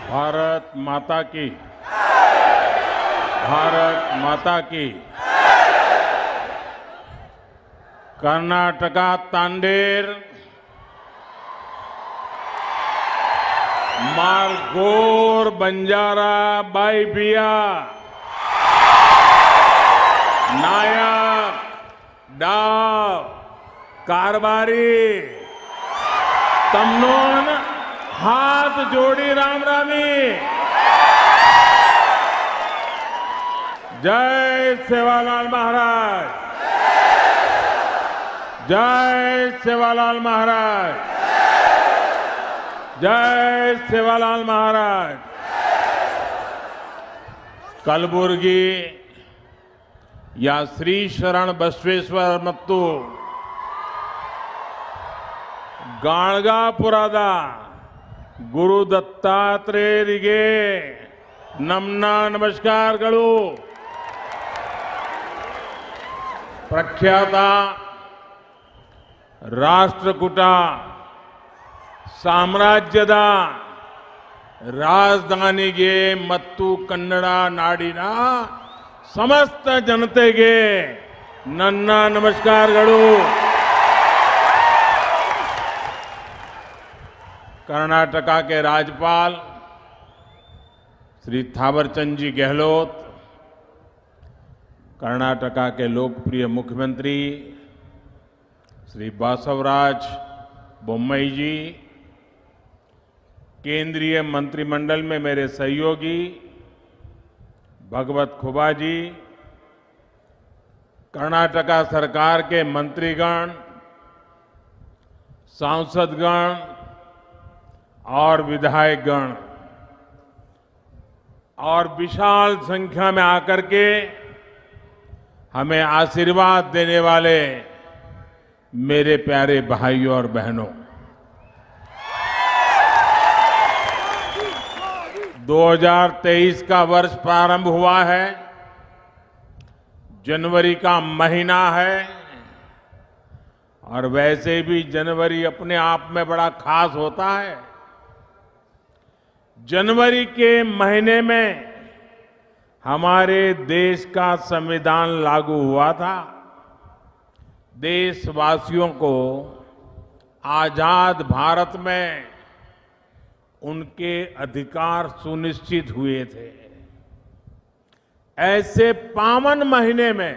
भारत माता की, भारत माता की। कर्नाटका तांडेर मारगोर बंजारा बाईबिया नायक डाव कारबारी तमनोन हाथ जोड़ी राम रामी। जय सेवालाल महाराज, जय सेवालाल महाराज, जय सेवालाल महाराज। कलबुर्गी या श्री शरण बसवेश्वर ಮತ್ತು ಗಾಣಗಾಪುರದ ಗುರು ದತ್ತಾತ್ರೇಯರಿಗೆ ನಮ್ಮ ನಮಸ್ಕಾರಗಳು। ಪ್ರಖ್ಯಾತ ರಾಷ್ಟ್ರಕೂಟ ಸಾಮ್ರಾಜ್ಯದ ರಾಜಧಾನಿಗೆ ಮತ್ತು ಕನ್ನಡ ನಾಡಿನ ಸಮಸ್ತ ಜನತೆಗೆ ನನ್ನ ನಮಸ್ಕಾರಗಳು। कर्नाटका के राज्यपाल श्री थावरचंद जी गहलोत, कर्नाटका के लोकप्रिय मुख्यमंत्री श्री बासवराज बोम्मई जी, केंद्रीय मंत्रिमंडल में मेरे सहयोगी भगवत खुबा जी, कर्नाटका सरकार के मंत्रीगण, सांसदगण और विधायकगण और विशाल संख्या में आकर के हमें आशीर्वाद देने वाले मेरे प्यारे भाइयों और बहनों, 2023 का वर्ष प्रारंभ हुआ है। जनवरी का महीना है और वैसे भी जनवरी अपने आप में बड़ा खास होता है। जनवरी के महीने में हमारे देश का संविधान लागू हुआ था। देशवासियों को आजाद भारत में उनके अधिकार सुनिश्चित हुए थे। ऐसे पावन महीने में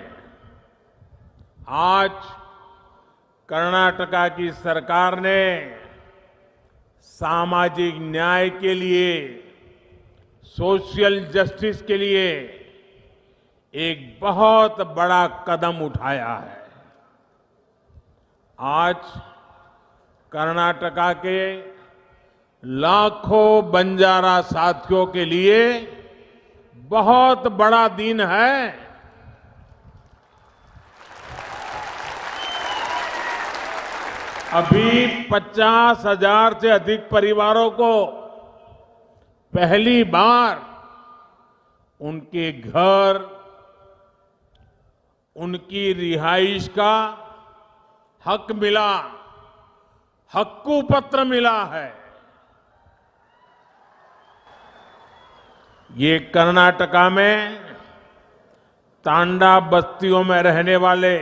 आज कर्नाटका की सरकार ने सामाजिक न्याय के लिए, सोशल जस्टिस के लिए एक बहुत बड़ा कदम उठाया है। आज कर्नाटका के लाखों बंजारा साथियों के लिए बहुत बड़ा दिन है। अभी 50,000 से अधिक परिवारों को पहली बार उनके घर, उनकी रिहाइश का हक मिला, हक्कू पत्र मिला है। ये कर्नाटका में तांडा बस्तियों में रहने वाले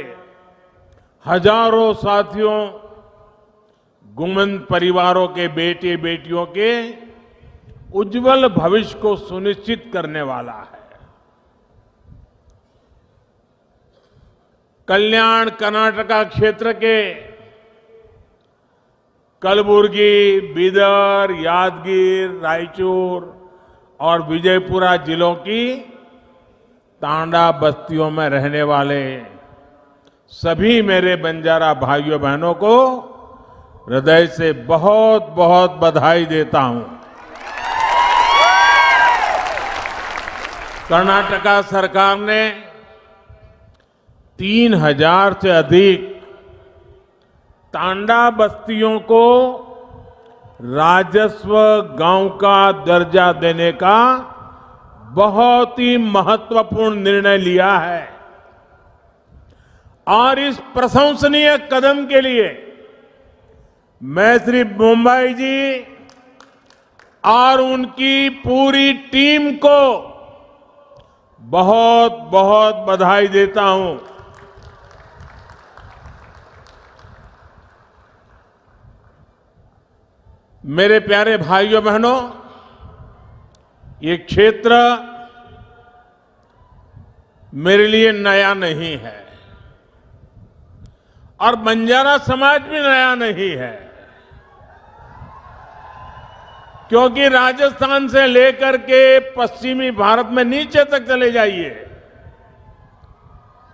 हजारों साथियों, गुमन परिवारों के बेटे बेटियों के उज्जवल भविष्य को सुनिश्चित करने वाला है। कल्याण कर्नाटका क्षेत्र के कलबुर्गी, बीदर, यादगीर, रायचूर और विजयपुरा जिलों की तांडा बस्तियों में रहने वाले सभी मेरे बंजारा भाइयों बहनों को हृदय से बहुत बहुत बधाई देता हूं। कर्नाटका सरकार ने 3,000 से अधिक तांडा बस्तियों को राजस्व गांव का दर्जा देने का बहुत ही महत्वपूर्ण निर्णय लिया है और इस प्रशंसनीय कदम के लिए मैं श्री बोम्मई जी और उनकी पूरी टीम को बहुत बहुत बधाई देता हूं। मेरे प्यारे भाइयों बहनों, ये क्षेत्र मेरे लिए नया नहीं है और बंजारा समाज भी नया नहीं है, क्योंकि राजस्थान से लेकर के पश्चिमी भारत में नीचे तक चले जाइए,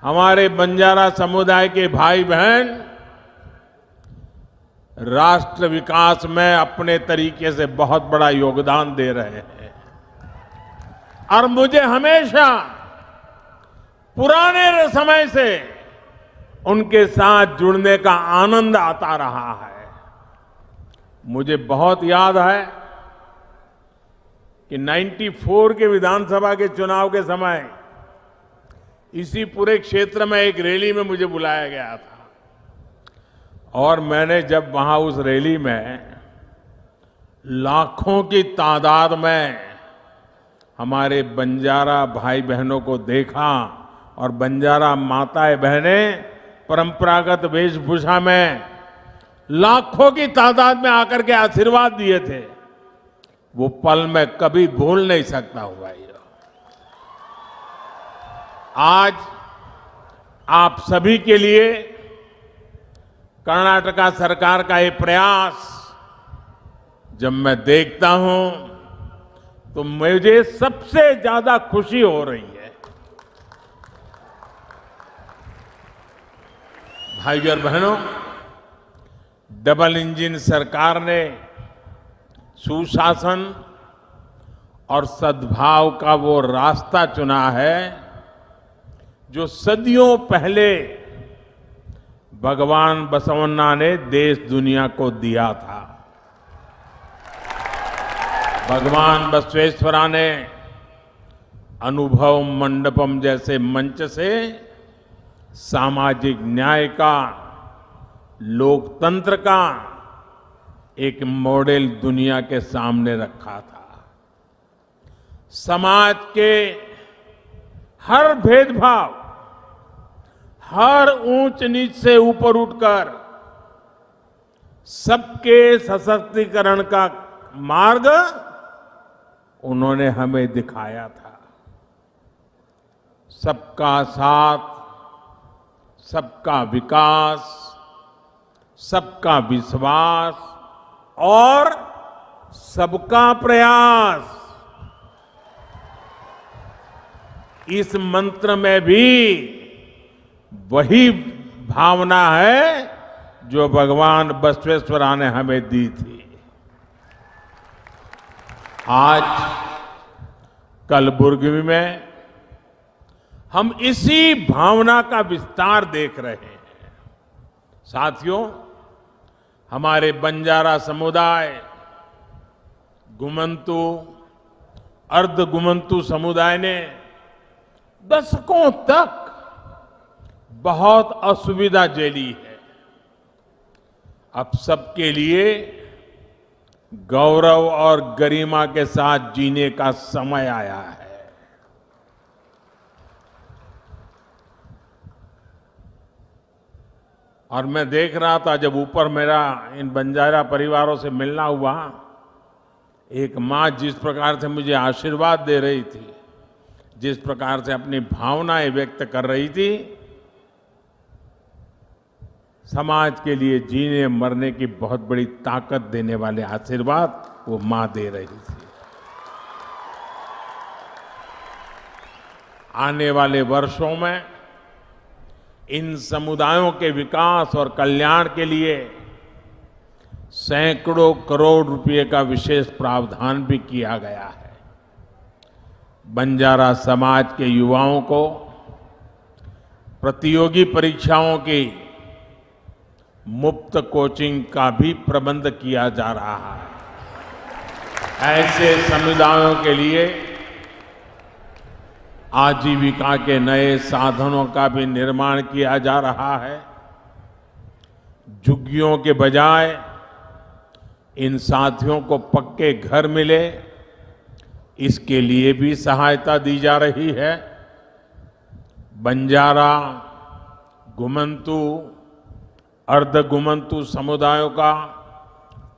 हमारे बंजारा समुदाय के भाई बहन राष्ट्र विकास में अपने तरीके से बहुत बड़ा योगदान दे रहे हैं। और मुझे हमेशा पुराने समय से उनके साथ जुड़ने का आनंद आता रहा है। मुझे बहुत याद है कि 94 के विधानसभा के चुनाव के समय इसी पूरे क्षेत्र में एक रैली में मुझे बुलाया गया था और मैंने जब वहां उस रैली में लाखों की तादाद में हमारे बंजारा भाई बहनों को देखा और बंजारा माताएं बहनें परंपरागत वेशभूषा में लाखों की तादाद में आकर के आशीर्वाद दिए थे, वो पल मैं कभी भूल नहीं सकता हूं भाई। आज आप सभी के लिए कर्नाटका सरकार का ये प्रयास जब मैं देखता हूं तो मुझे सबसे ज्यादा खुशी हो रही है। भाइयों और बहनों, डबल इंजन सरकार ने सुशासन और सद्भाव का वो रास्ता चुना है जो सदियों पहले भगवान बसवन्ना ने देश दुनिया को दिया था। भगवान बसवेश्वरा ने अनुभव मंडपम जैसे मंच से सामाजिक न्याय का, लोकतंत्र का एक मॉडल दुनिया के सामने रखा था। समाज के हर भेदभाव, हर ऊंच नीच से ऊपर उठकर सबके सशक्तिकरण का मार्ग उन्होंने हमें दिखाया था। सबका साथ, सबका विकास, सबका विश्वास और सबका प्रयास, इस मंत्र में भी वही भावना है जो भगवान बसवेश्वरा ने हमें दी थी। आज कलबुर्गी में हम इसी भावना का विस्तार देख रहे हैं। साथियों, हमारे बंजारा समुदाय, गुमंतु, अर्ध गुमंतु समुदाय ने दशकों तक बहुत असुविधा झेली है। अब सबके लिए गौरव और गरिमा के साथ जीने का समय आया है। और मैं देख रहा था जब ऊपर मेरा इन बंजारा परिवारों से मिलना हुआ, एक मां जिस प्रकार से मुझे आशीर्वाद दे रही थी, जिस प्रकार से अपनी भावनाएं व्यक्त कर रही थी, समाज के लिए जीने मरने की बहुत बड़ी ताकत देने वाले आशीर्वाद वो मां दे रही थी। आने वाले वर्षों में इन समुदायों के विकास और कल्याण के लिए सैकड़ों करोड़ रुपए का विशेष प्रावधान भी किया गया है। बंजारा समाज के युवाओं को प्रतियोगी परीक्षाओं की मुफ्त कोचिंग का भी प्रबंध किया जा रहा है। ऐसे समुदायों के लिए आजीविका के नए साधनों का भी निर्माण किया जा रहा है। झुग्गियों के बजाय इन साथियों को पक्के घर मिले, इसके लिए भी सहायता दी जा रही है। बंजारा, गुमंतु, अर्ध गुमंतु समुदायों का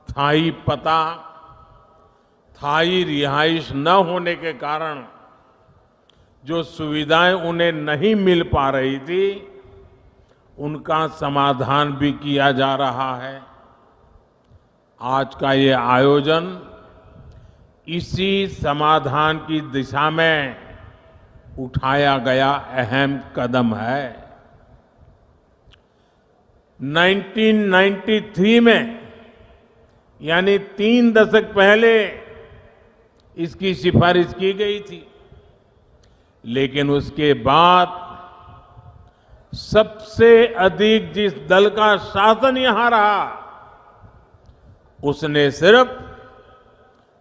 स्थायी पता, स्थायी रिहाइश न होने के कारण जो सुविधाएं उन्हें नहीं मिल पा रही थी, उनका समाधान भी किया जा रहा है। आज का ये आयोजन इसी समाधान की दिशा में उठाया गया अहम कदम है। 1993 में, यानी 3 दशक पहले इसकी सिफारिश की गई थी, लेकिन उसके बाद सबसे अधिक जिस दल का शासन यहां रहा, उसने सिर्फ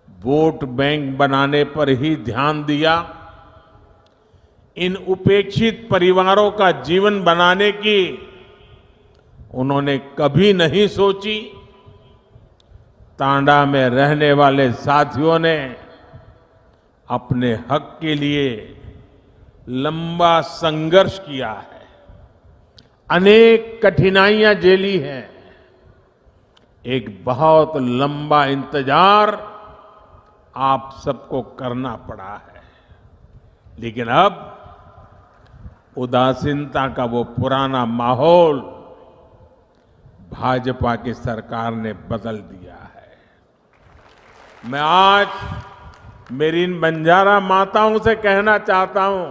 वोट बैंक बनाने पर ही ध्यान दिया। इन उपेक्षित परिवारों का जीवन बनाने की उन्होंने कभी नहीं सोची। तांडा में रहने वाले साथियों ने अपने हक के लिए लंबा संघर्ष किया है, अनेक कठिनाइयां झेली हैं, एक बहुत लंबा इंतजार आप सबको करना पड़ा है। लेकिन अब उदासीनता का वो पुराना माहौल भाजपा की सरकार ने बदल दिया है। मैं आज मेरी इन बंजारा माताओं से कहना चाहता हूं,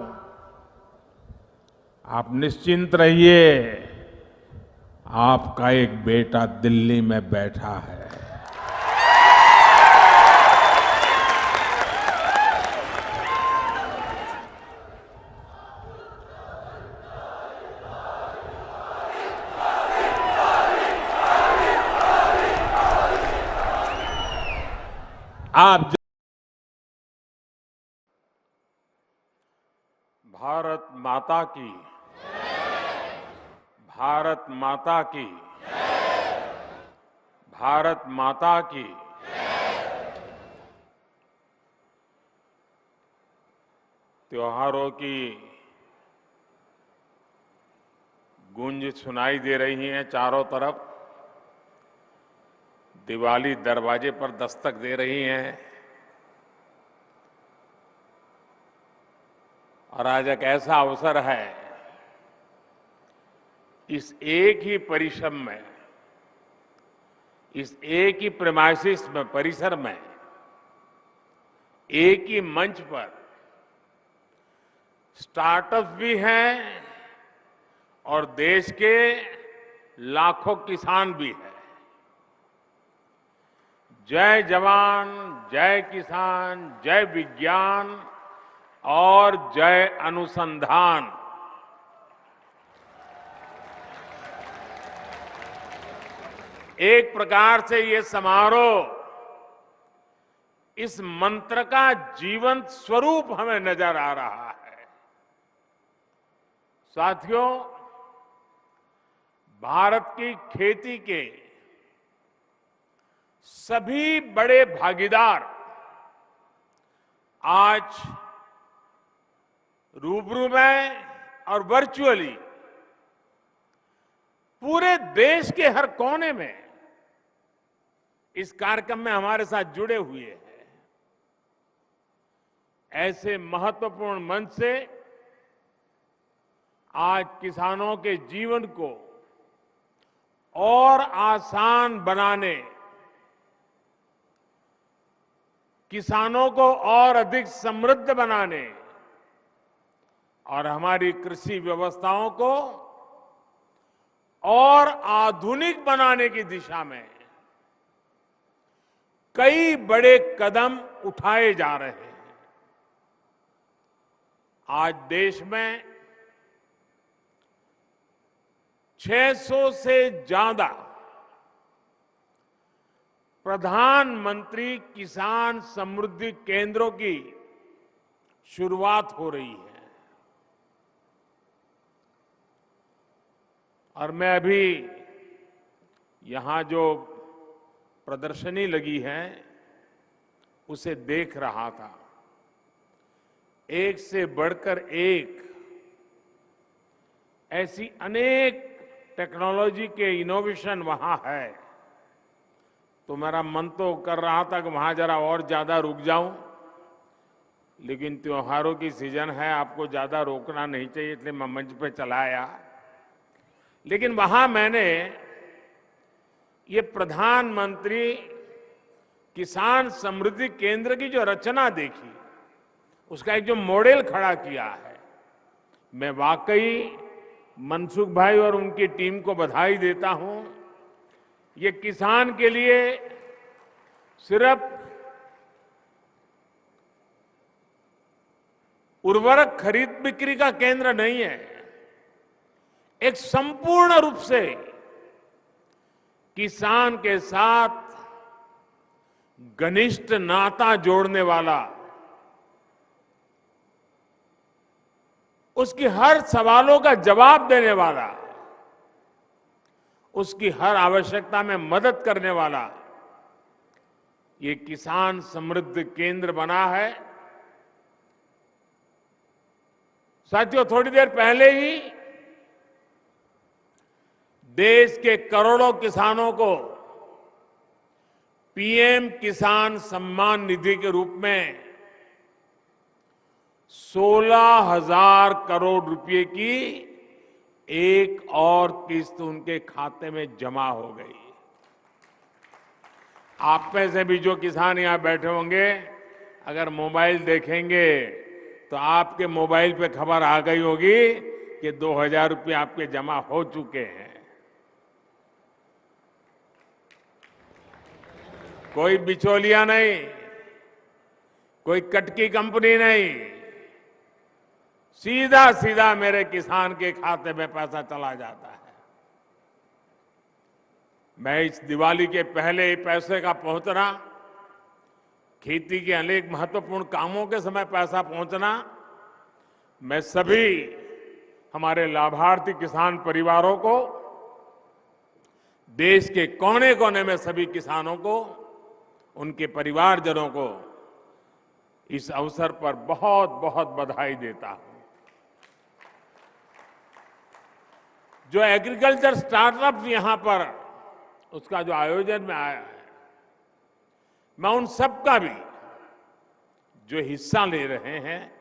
आप निश्चिंत रहिए, आपका एक बेटा दिल्ली में बैठा है। आप भारत माता की, भारत माता की, भारत माता की। त्योहारों की गूंज सुनाई दे रही है चारों तरफ। दिवाली दरवाजे पर दस्तक दे रही हैं और आज एक ऐसा अवसर है, इस एक ही परिश्रम में, इस एक ही प्रेमाइसिस में, परिसर में, एक ही मंच पर स्टार्टअप भी हैं और देश के लाखों किसान भी हैं। जय जवान, जय किसान, जय विज्ञान और जय अनुसंधान। एक प्रकार से ये समारोह इस मंत्र का जीवंत स्वरूप हमें नजर आ रहा है। साथियों, भारत की खेती के सभी बड़े भागीदार आज रूबरू में और वर्चुअली पूरे देश के हर कोने में इस कार्यक्रम में हमारे साथ जुड़े हुए हैं। ऐसे महत्वपूर्ण मंच से आज किसानों के जीवन को और आसान बनाने, किसानों को और अधिक समृद्ध बनाने और हमारी कृषि व्यवस्थाओं को और आधुनिक बनाने की दिशा में कई बड़े कदम उठाए जा रहे हैं। आज देश में 600 से ज्यादा प्रधानमंत्री किसान समृद्धि केंद्रों की शुरुआत हो रही है। और मैं अभी यहां जो प्रदर्शनी लगी है उसे देख रहा था। एक से बढ़कर एक ऐसी अनेक टेक्नोलॉजी के इनोवेशन वहां है, तो मेरा मन तो कर रहा था कि वहां जरा और ज्यादा रुक जाऊं, लेकिन त्योहारों की सीजन है, आपको ज्यादा रोकना नहीं चाहिए, इसलिए मैं मंच पे चला आया। लेकिन वहां मैंने ये प्रधानमंत्री किसान समृद्धि केंद्र की जो रचना देखी, उसका एक जो मॉडल खड़ा किया है, मैं वाकई मनसुख भाई और उनकी टीम को बधाई देता हूं। ये किसान के लिए सिर्फ उर्वरक खरीद बिक्री का केंद्र नहीं है, एक संपूर्ण रूप से किसान के साथ घनिष्ठ नाता जोड़ने वाला, उसकी हर सवालों का जवाब देने वाला, उसकी हर आवश्यकता में मदद करने वाला ये किसान समृद्धि केंद्र बना है। साथियों, थोड़ी देर पहले ही देश के करोड़ों किसानों को पीएम किसान सम्मान निधि के रूप में 16,000 करोड़ रुपए की एक और किस्त उनके खाते में जमा हो गई। आप में से भी जो किसान यहां बैठे होंगे, अगर मोबाइल देखेंगे तो आपके मोबाइल पे खबर आ गई होगी कि 2,000 रुपये आपके जमा हो चुके हैं। कोई बिचौलिया नहीं, कोई कटकी कंपनी नहीं, सीधा सीधा मेरे किसान के खाते में पैसा चला जाता है। मैं इस दिवाली के पहले पैसे का पहुंचना, खेती के अनेक महत्वपूर्ण कामों के समय पैसा पहुंचना, मैं सभी हमारे लाभार्थी किसान परिवारों को, देश के कोने कोने में सभी किसानों को, उनके परिवारजनों को इस अवसर पर बहुत बहुत बधाई देता हूं। जो एग्रीकल्चर स्टार्टअप यहां पर उसका जो आयोजन में आया है, मैं उन सबका भी जो हिस्सा ले रहे हैं,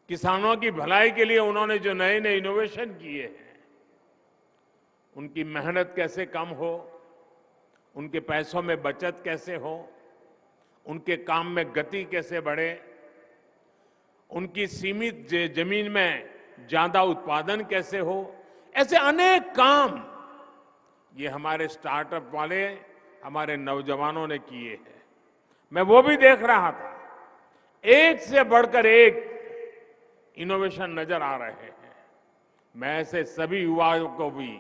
किसानों की भलाई के लिए उन्होंने जो नए नए इनोवेशन किए हैं, उनकी मेहनत कैसे कम हो, उनके पैसों में बचत कैसे हो, उनके काम में गति कैसे बढ़े, उनकी सीमित जमीन में ज्यादा उत्पादन कैसे हो, ऐसे अनेक काम ये हमारे स्टार्टअप वाले, हमारे नौजवानों ने किए हैं। मैं वो भी देख रहा था, एक से बढ़कर एक इनोवेशन नजर आ रहे हैं। मैं ऐसे सभी युवाओं को भी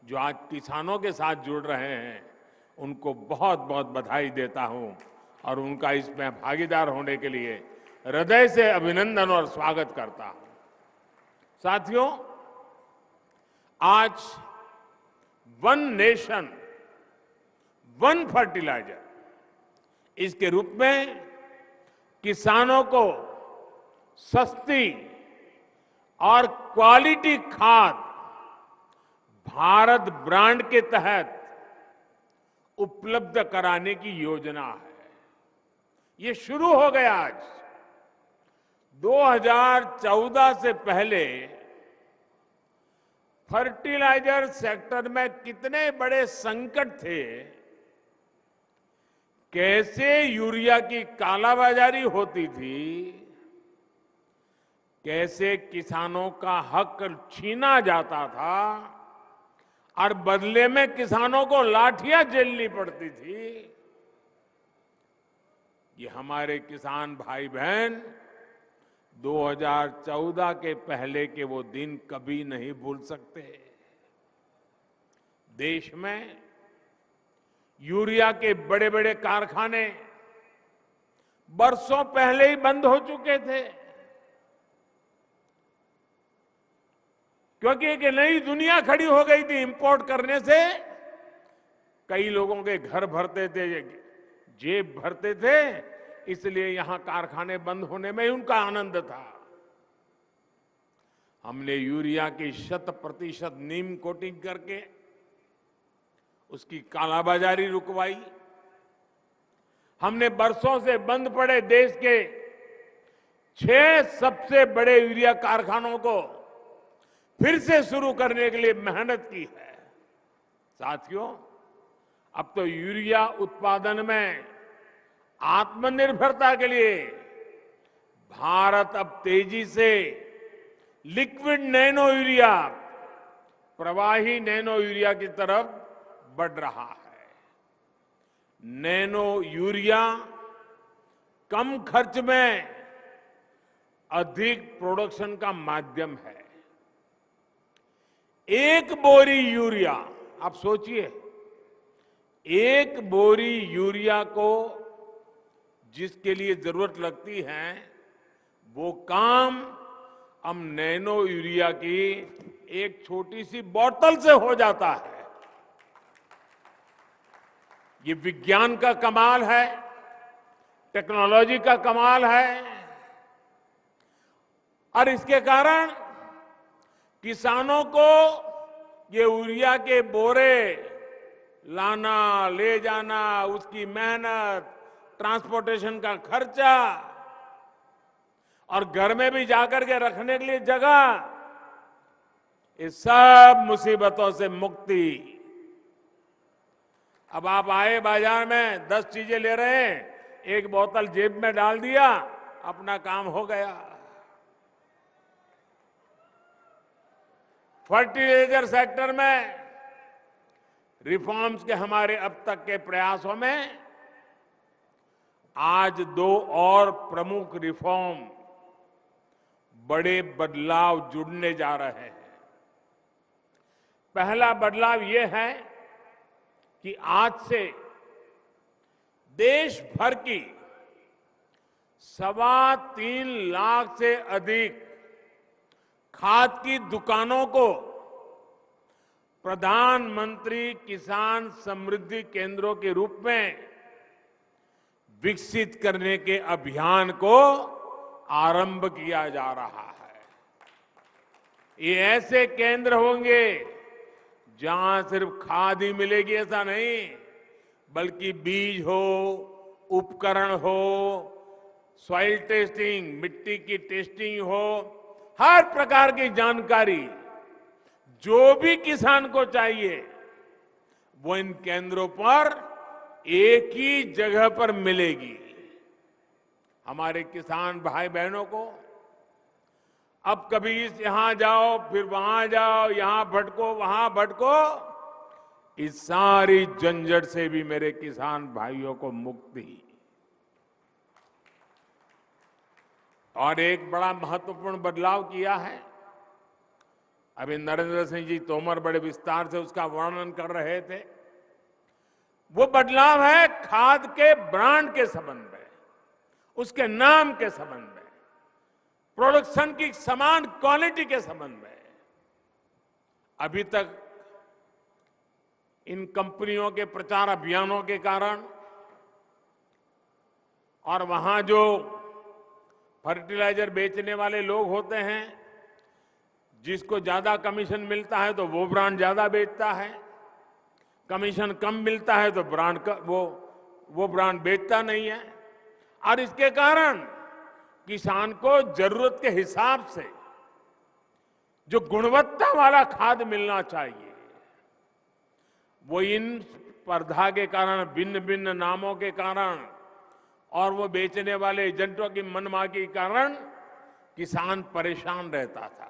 जो आज किसानों के साथ जुड़ रहे हैं, उनको बहुत बहुत बधाई देता हूं और उनका इसमें भागीदार होने के लिए हृदय से अभिनंदन और स्वागत करता हूं। साथियों, आज वन नेशन वन फर्टिलाइजर, इसके रूप में किसानों को सस्ती और क्वालिटी खाद भारत ब्रांड के तहत उपलब्ध कराने की योजना है। ये शुरू हो गया आज। 2014 से पहले फर्टिलाइजर सेक्टर में कितने बड़े संकट थे, कैसे यूरिया की कालाबाजारी होती थी, कैसे किसानों का हक छीना जाता था और बदले में किसानों को लाठियां झेलनी पड़ती थी। ये हमारे किसान भाई बहन 2014 के पहले के वो दिन कभी नहीं भूल सकते। देश में यूरिया के बड़े बड़े कारखाने बरसों पहले ही बंद हो चुके थे, क्योंकि एक नई दुनिया खड़ी हो गई थी। इंपोर्ट करने से कई लोगों के घर भरते थे, जेब भरते थे, इसलिए यहां कारखाने बंद होने में उनका आनंद था। हमने यूरिया की 100% नीम कोटिंग करके उसकी कालाबाजारी रुकवाई। हमने बरसों से बंद पड़े देश के 6 सबसे बड़े यूरिया कारखानों को फिर से शुरू करने के लिए मेहनत की है। साथियों, अब तो यूरिया उत्पादन में आत्मनिर्भरता के लिए भारत अब तेजी से लिक्विड नैनो यूरिया, प्रवाही नैनो यूरिया की तरफ बढ़ रहा है। नैनो यूरिया कम खर्च में अधिक प्रोडक्शन का माध्यम है। एक बोरी यूरिया, आप सोचिए, एक बोरी यूरिया को जिसके लिए जरूरत लगती है, वो काम हम नैनो यूरिया की एक छोटी सी बोतल से हो जाता है। ये विज्ञान का कमाल है, टेक्नोलॉजी का कमाल है, और इसके कारण किसानों को ये यूरिया के बोरे लाना, ले जाना, उसकी मेहनत, ट्रांसपोर्टेशन का खर्चा और घर में भी जाकर के रखने के लिए जगह, इस सब मुसीबतों से मुक्ति। अब आप आए बाजार में 10 चीजें ले रहे हैं, एक बोतल जेब में डाल दिया, अपना काम हो गया। फर्टिलाइजर सेक्टर में रिफॉर्म्स के हमारे अब तक के प्रयासों में आज 2 और प्रमुख रिफॉर्म, बड़े बदलाव जुड़ने जा रहे हैं। पहला बदलाव यह है कि आज से देश भर की 3.25 लाख से अधिक खाद की दुकानों को प्रधानमंत्री किसान समृद्धि केंद्रों के रूप में विकसित करने के अभियान को आरंभ किया जा रहा है। ये ऐसे केंद्र होंगे जहां सिर्फ खाद ही मिलेगी ऐसा नहीं, बल्कि बीज हो, उपकरण हो, सॉइल टेस्टिंग, मिट्टी की टेस्टिंग हो, हर प्रकार की जानकारी जो भी किसान को चाहिए वो इन केंद्रों पर एक ही जगह पर मिलेगी। हमारे किसान भाई बहनों को अब कभी यहां जाओ, फिर वहां जाओ, यहां भटको, वहां भटको, इस सारी झंझट से भी मेरे किसान भाइयों को मुक्ति। और एक बड़ा महत्वपूर्ण बदलाव किया है, अभी नरेंद्र सिंह जी तोमर बड़े विस्तार से उसका वर्णन कर रहे थे। वो बदलाव है खाद के ब्रांड के संबंध में, उसके नाम के संबंध में, प्रोडक्शन की समान क्वालिटी के संबंध में। अभी तक इन कंपनियों के प्रचार अभियानों के कारण और वहां जो फर्टिलाइजर बेचने वाले लोग होते हैं, जिसको ज्यादा कमीशन मिलता है तो वो ब्रांड ज्यादा बेचता है, कमीशन कम मिलता है तो ब्रांड का वो ब्रांड बेचता नहीं है। और इसके कारण किसान को जरूरत के हिसाब से जो गुणवत्ता वाला खाद मिलना चाहिए, वो इन स्पर्धा के कारण, भिन्न भिन्न नामों के कारण और वो बेचने वाले एजेंटों की मनमानी के कारण किसान परेशान रहता था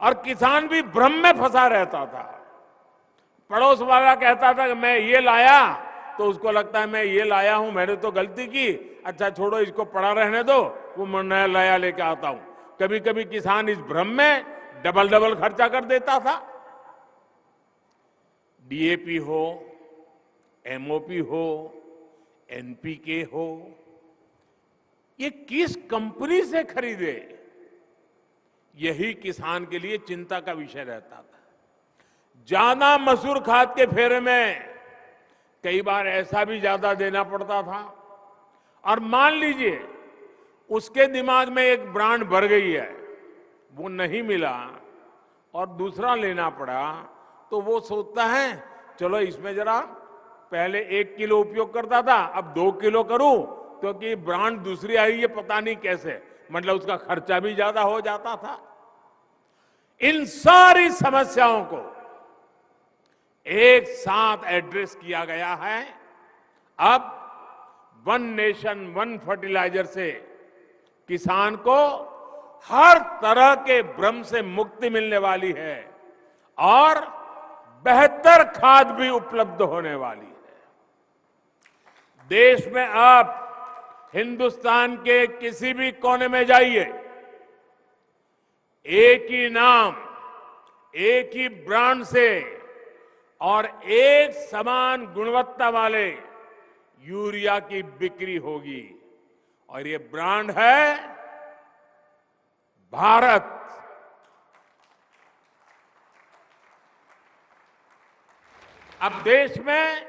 और किसान भी भ्रम में फंसा रहता था। पड़ोस वाला कहता था कि मैं ये लाया, तो उसको लगता है मैं ये लाया हूं, मैंने तो गलती की, अच्छा छोड़ो इसको पड़ा रहने दो, वो मैं नया लाया लेके आता हूं। कभी कभी किसान इस भ्रम में डबल खर्चा कर देता था। डीएपी हो, एमओपी हो, एनपीके हो, ये किस कंपनी से खरीदे, यही किसान के लिए चिंता का विषय रहता था। ज्यादा मसूर खाद के फेरे में कई बार ऐसा भी ज्यादा देना पड़ता था। और मान लीजिए उसके दिमाग में एक ब्रांड भर गई है, वो नहीं मिला और दूसरा लेना पड़ा, तो वो सोचता है चलो इसमें जरा पहले 1 किलो उपयोग करता था, अब 2 किलो करूं, क्योंकि ब्रांड दूसरी आई है पता नहीं कैसे, मतलब उसका खर्चा भी ज्यादा हो जाता था। इन सारी समस्याओं को एक साथ एड्रेस किया गया है। अब वन नेशन वन फर्टिलाइजर से किसान को हर तरह के भ्रम से मुक्ति मिलने वाली है और बेहतर खाद भी उपलब्ध होने वाली है। देश में आप हिंदुस्तान के किसी भी कोने में जाइए, एक ही नाम, एक ही ब्रांड से और एक समान गुणवत्ता वाले यूरिया की बिक्री होगी, और ये ब्रांड है भारत। अब देश में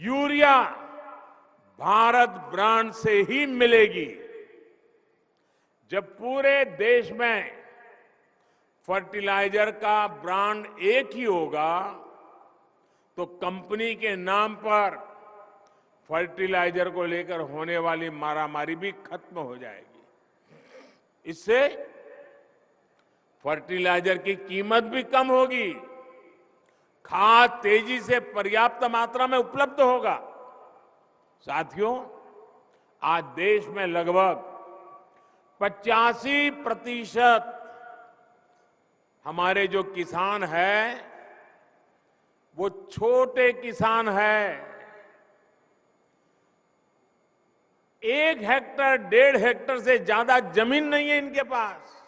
यूरिया भारत ब्रांड से ही मिलेगी। जब पूरे देश में फर्टिलाइजर का ब्रांड एक ही होगा तो कंपनी के नाम पर फर्टिलाइजर को लेकर होने वाली मारामारी भी खत्म हो जाएगी। इससे फर्टिलाइजर की कीमत भी कम होगी, खाद तेजी से पर्याप्त मात्रा में उपलब्ध होगा। साथियों, आज देश में लगभग 85% हमारे जो किसान हैं वो छोटे किसान हैं। 1 हेक्टर 1.5 हेक्टर से ज्यादा जमीन नहीं है इनके पास।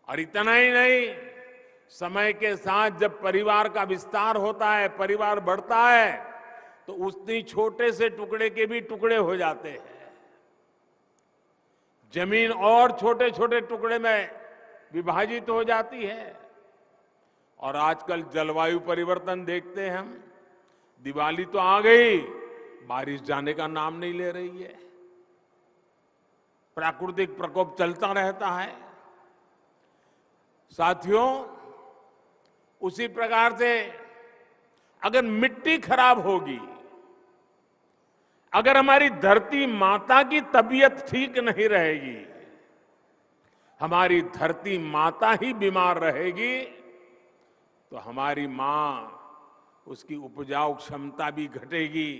और इतना ही नहीं, समय के साथ जब परिवार का विस्तार होता है, परिवार बढ़ता है, तो उतनी छोटे से टुकड़े के भी टुकड़े हो जाते हैं। जमीन और छोटे छोटे टुकड़े में विभाजित हो जाती है। और आजकल जलवायु परिवर्तन देखते हैं हम। दिवाली तो आ गई, बारिश जाने का नाम नहीं ले रही है। प्राकृतिक प्रकोप चलता रहता है। साथियों, उसी प्रकार से अगर मिट्टी खराब होगी, अगर हमारी धरती माता की तबीयत ठीक नहीं रहेगी, हमारी धरती माता ही बीमार रहेगी, तो हमारी मां, उसकी उपजाऊ क्षमता भी घटेगी,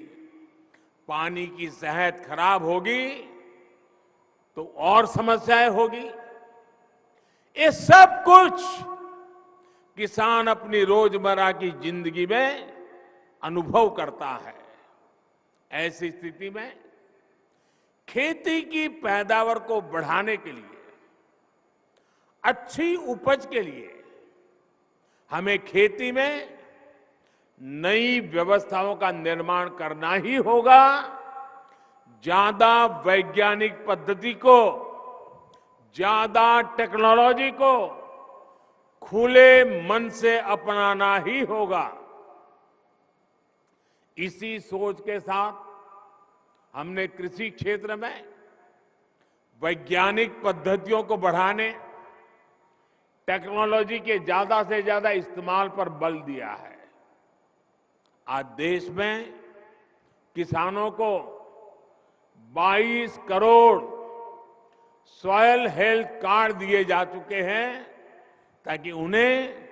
पानी की सेहत खराब होगी तो और समस्याएं होगी। ये सब कुछ किसान अपनी रोजमर्रा की जिंदगी में अनुभव करता है। ऐसी स्थिति में खेती की पैदावार को बढ़ाने के लिए, अच्छी उपज के लिए हमें खेती में नई व्यवस्थाओं का निर्माण करना ही होगा। ज्यादा वैज्ञानिक पद्धति को, ज्यादा टेक्नोलॉजी को खुले मन से अपनाना ही होगा। इसी सोच के साथ हमने कृषि क्षेत्र में वैज्ञानिक पद्धतियों को बढ़ाने, टेक्नोलॉजी के ज्यादा से ज्यादा इस्तेमाल पर बल दिया है। आज देश में किसानों को 22 करोड़ सॉयल हेल्थ कार्ड दिए जा चुके हैं, ताकि उन्हें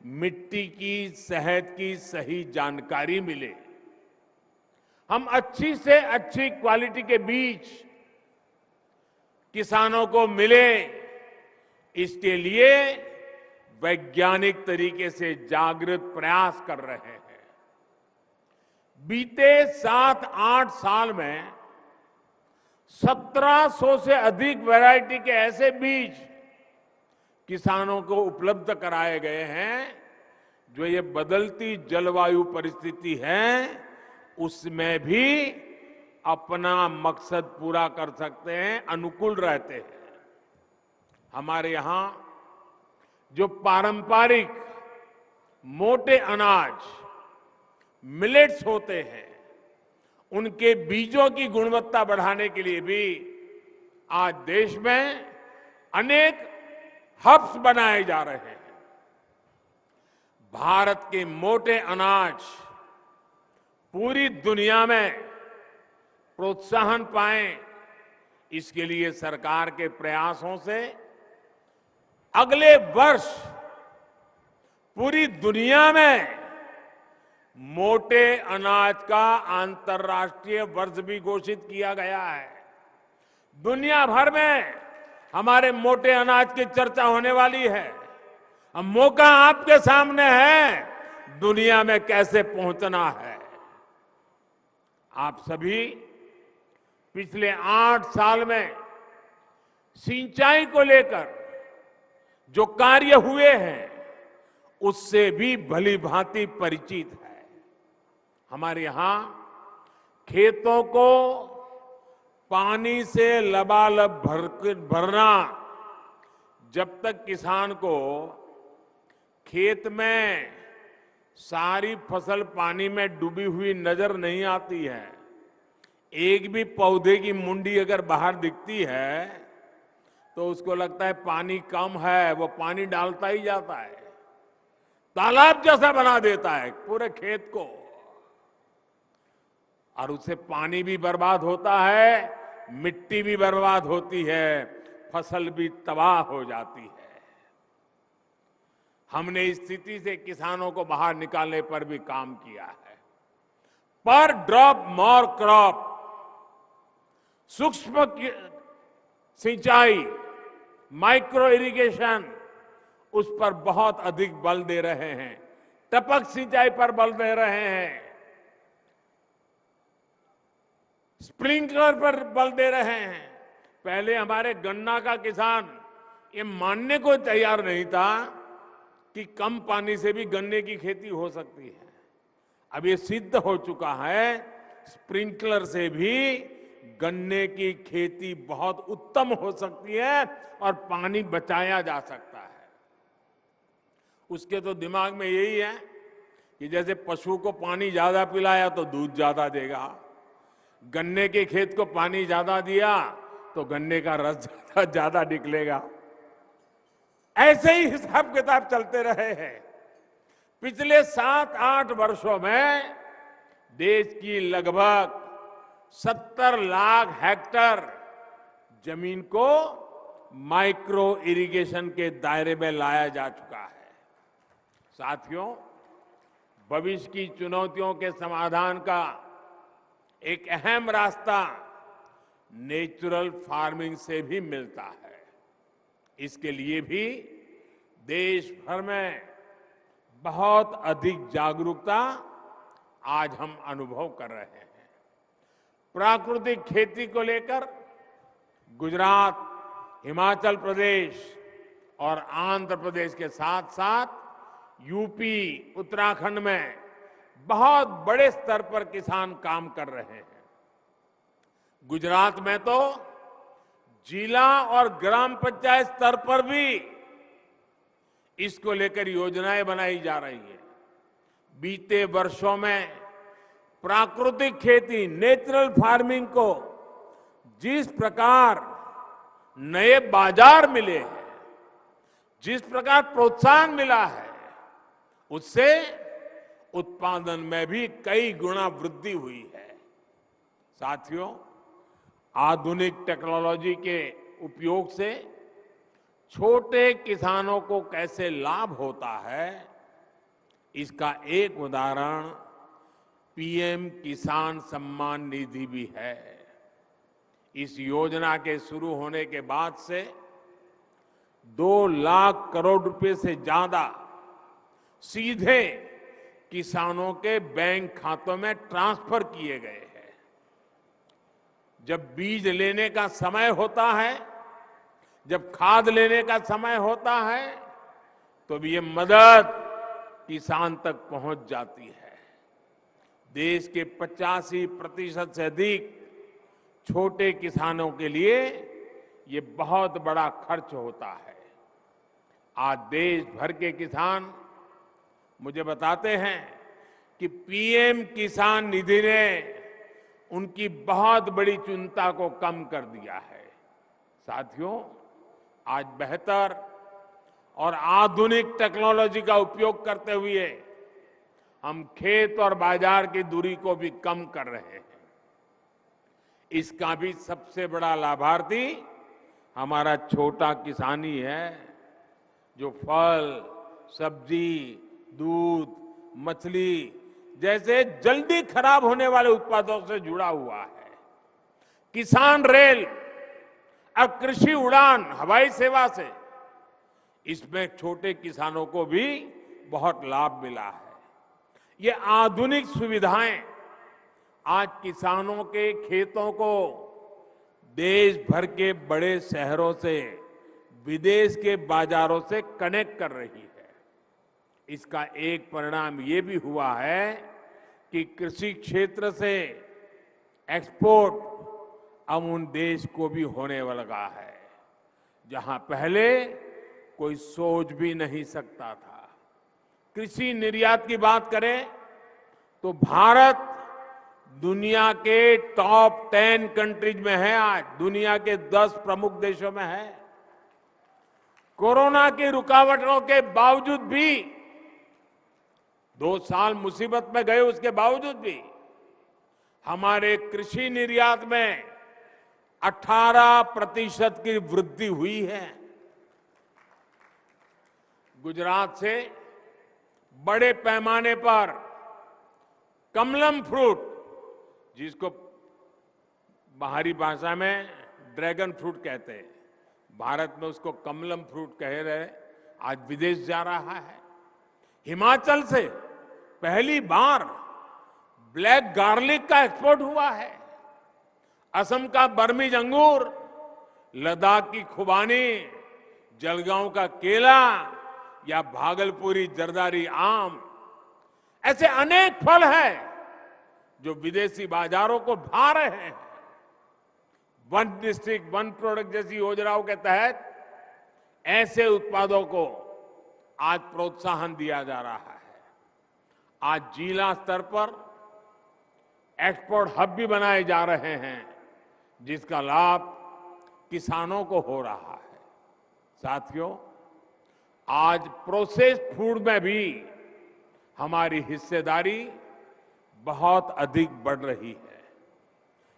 मिट्टी की सेहत की सही जानकारी मिले। हम अच्छी से अच्छी क्वालिटी के बीज किसानों को मिले, इसके लिए वैज्ञानिक तरीके से जागृत प्रयास कर रहे हैं। बीते 7-8 साल में 1700 से अधिक वैरायटी के ऐसे बीज किसानों को उपलब्ध कराए गए हैं, जो ये बदलती जलवायु परिस्थिति है उसमें भी अपना मकसद पूरा कर सकते हैं, अनुकूल रहते हैं। हमारे यहां जो पारंपरिक मोटे अनाज मिलेट्स होते हैं, उनके बीजों की गुणवत्ता बढ़ाने के लिए भी आज देश में अनेक हब्स बनाए जा रहे हैं। भारत के मोटे अनाज पूरी दुनिया में प्रोत्साहन पाए, इसके लिए सरकार के प्रयासों से अगले वर्ष पूरी दुनिया में मोटे अनाज का अंतर्राष्ट्रीय वर्ष भी घोषित किया गया है। दुनिया भर में हमारे मोटे अनाज की चर्चा होने वाली है। अब मौका आपके सामने है, दुनिया में कैसे पहुंचना है। आप सभी पिछले 8 साल में सिंचाई को लेकर जो कार्य हुए हैं, उससे भी भली भांति परिचित है। हमारे यहां खेतों को पानी से लबालब भरना, जब तक किसान को खेत में सारी फसल पानी में डूबी हुई नजर नहीं आती है, एक भी पौधे की मुंडी अगर बाहर दिखती है तो उसको लगता है पानी कम है, वो पानी डालता ही जाता है, तालाब जैसा बना देता है पूरे खेत को, और उससे पानी भी बर्बाद होता है, मिट्टी भी बर्बाद होती है, फसल भी तबाह हो जाती है। हमने इस स्थिति से किसानों को बाहर निकालने पर भी काम किया है। पर ड्रॉप मोर क्रॉप, सूक्ष्म सिंचाई, माइक्रो इरिगेशन, उस पर बहुत अधिक बल दे रहे हैं। टपक सिंचाई पर बल दे रहे हैं, स्प्रिंकलर पर बल दे रहे हैं। पहले हमारे गन्ना का किसान ये मानने को तैयार नहीं था कि कम पानी से भी गन्ने की खेती हो सकती है। अब ये सिद्ध हो चुका है, स्प्रिंकलर से भी गन्ने की खेती बहुत उत्तम हो सकती है और पानी बचाया जा सकता है। उसके तो दिमाग में यही है कि जैसे पशु को पानी ज्यादा पिलाया तो दूध ज्यादा देगा, गन्ने के खेत को पानी ज्यादा दिया तो गन्ने का रस ज्यादा निकलेगा। ऐसे ही हिसाब किताब चलते रहे हैं। पिछले 7-8 वर्षों में देश की लगभग 70 लाख हेक्टेयर जमीन को माइक्रो इरिगेशन के दायरे में लाया जा चुका है। साथियों, भविष्य की चुनौतियों के समाधान का एक अहम रास्ता नेचुरल फार्मिंग से भी मिलता है। इसके लिए भी देश भर में बहुत अधिक जागरूकता आज हम अनुभव कर रहे हैं। प्राकृतिक खेती को लेकर गुजरात, हिमाचल प्रदेश और आंध्र प्रदेश के साथ साथ यूपी, उत्तराखंड में बहुत बड़े स्तर पर किसान काम कर रहे हैं। गुजरात में तो जिला और ग्राम पंचायत स्तर पर भी इसको लेकर योजनाएं बनाई जा रही है। बीते वर्षों में प्राकृतिक खेती, नेचुरल फार्मिंग को जिस प्रकार नए बाजार मिले हैं, जिस प्रकार प्रोत्साहन मिला है, उससे उत्पादन में भी कई गुना वृद्धि हुई है। साथियों, आधुनिक टेक्नोलॉजी के उपयोग से छोटे किसानों को कैसे लाभ होता है, इसका एक उदाहरण पीएम किसान सम्मान निधि भी है। इस योजना के शुरू होने के बाद से 2 लाख करोड़ रुपए से ज्यादा सीधे किसानों के बैंक खातों में ट्रांसफर किए गए हैं। जब बीज लेने का समय होता है, जब खाद लेने का समय होता है, तो भी ये मदद किसान तक पहुंच जाती है। देश के 85% से अधिक छोटे किसानों के लिए ये बहुत बड़ा खर्च होता है। आज देश भर के किसान मुझे बताते हैं कि पीएम किसान निधि ने उनकी बहुत बड़ी चिंता को कम कर दिया है। साथियों, आज बेहतर और आधुनिक टेक्नोलॉजी का उपयोग करते हुए हम खेत और बाजार की दूरी को भी कम कर रहे हैं। इसका भी सबसे बड़ा लाभार्थी हमारा छोटा किसान ही है, जो फल, सब्जी, दूध, मछली जैसे जल्दी खराब होने वाले उत्पादों से जुड़ा हुआ है। किसान रेल और कृषि उड़ान हवाई सेवा से इसमें छोटे किसानों को भी बहुत लाभ मिला है। ये आधुनिक सुविधाएं आज किसानों के खेतों को देश भर के बड़े शहरों से, विदेश के बाजारों से कनेक्ट कर रही है। इसका एक परिणाम ये भी हुआ है कि कृषि क्षेत्र से एक्सपोर्ट अब उन देश को भी होने लगा है, जहां पहले कोई सोच भी नहीं सकता था। कृषि निर्यात की बात करें तो भारत दुनिया के टॉप 10 कंट्रीज में है। आज दुनिया के 10 प्रमुख देशों में है। कोरोना की रुकावटों के बावजूद भी 2 साल मुसीबत में गए, उसके बावजूद भी हमारे कृषि निर्यात में 18% की वृद्धि हुई है। गुजरात से बड़े पैमाने पर कमलम फ्रूट, जिसको बाहरी भाषा में ड्रैगन फ्रूट कहते हैं, भारत में उसको कमलम फ्रूट कह रहे, आज विदेश जा रहा है। हिमाचल से पहली बार ब्लैक गार्लिक का एक्सपोर्ट हुआ है। असम का बर्मीज अंगूर, लद्दाख की खुबानी, जलगांव का केला या भागलपुरी जरदारी आम, ऐसे अनेक फल हैं जो विदेशी बाजारों को भा रहे हैं। वन डिस्ट्रिक्ट वन प्रोडक्ट जैसी योजनाओं के तहत ऐसे उत्पादों को आज प्रोत्साहन दिया जा रहा है। आज जिला स्तर पर एक्सपोर्ट हब भी बनाए जा रहे हैं, जिसका लाभ किसानों को हो रहा है। साथियों, आज प्रोसेस्ड फूड में भी हमारी हिस्सेदारी बहुत अधिक बढ़ रही है।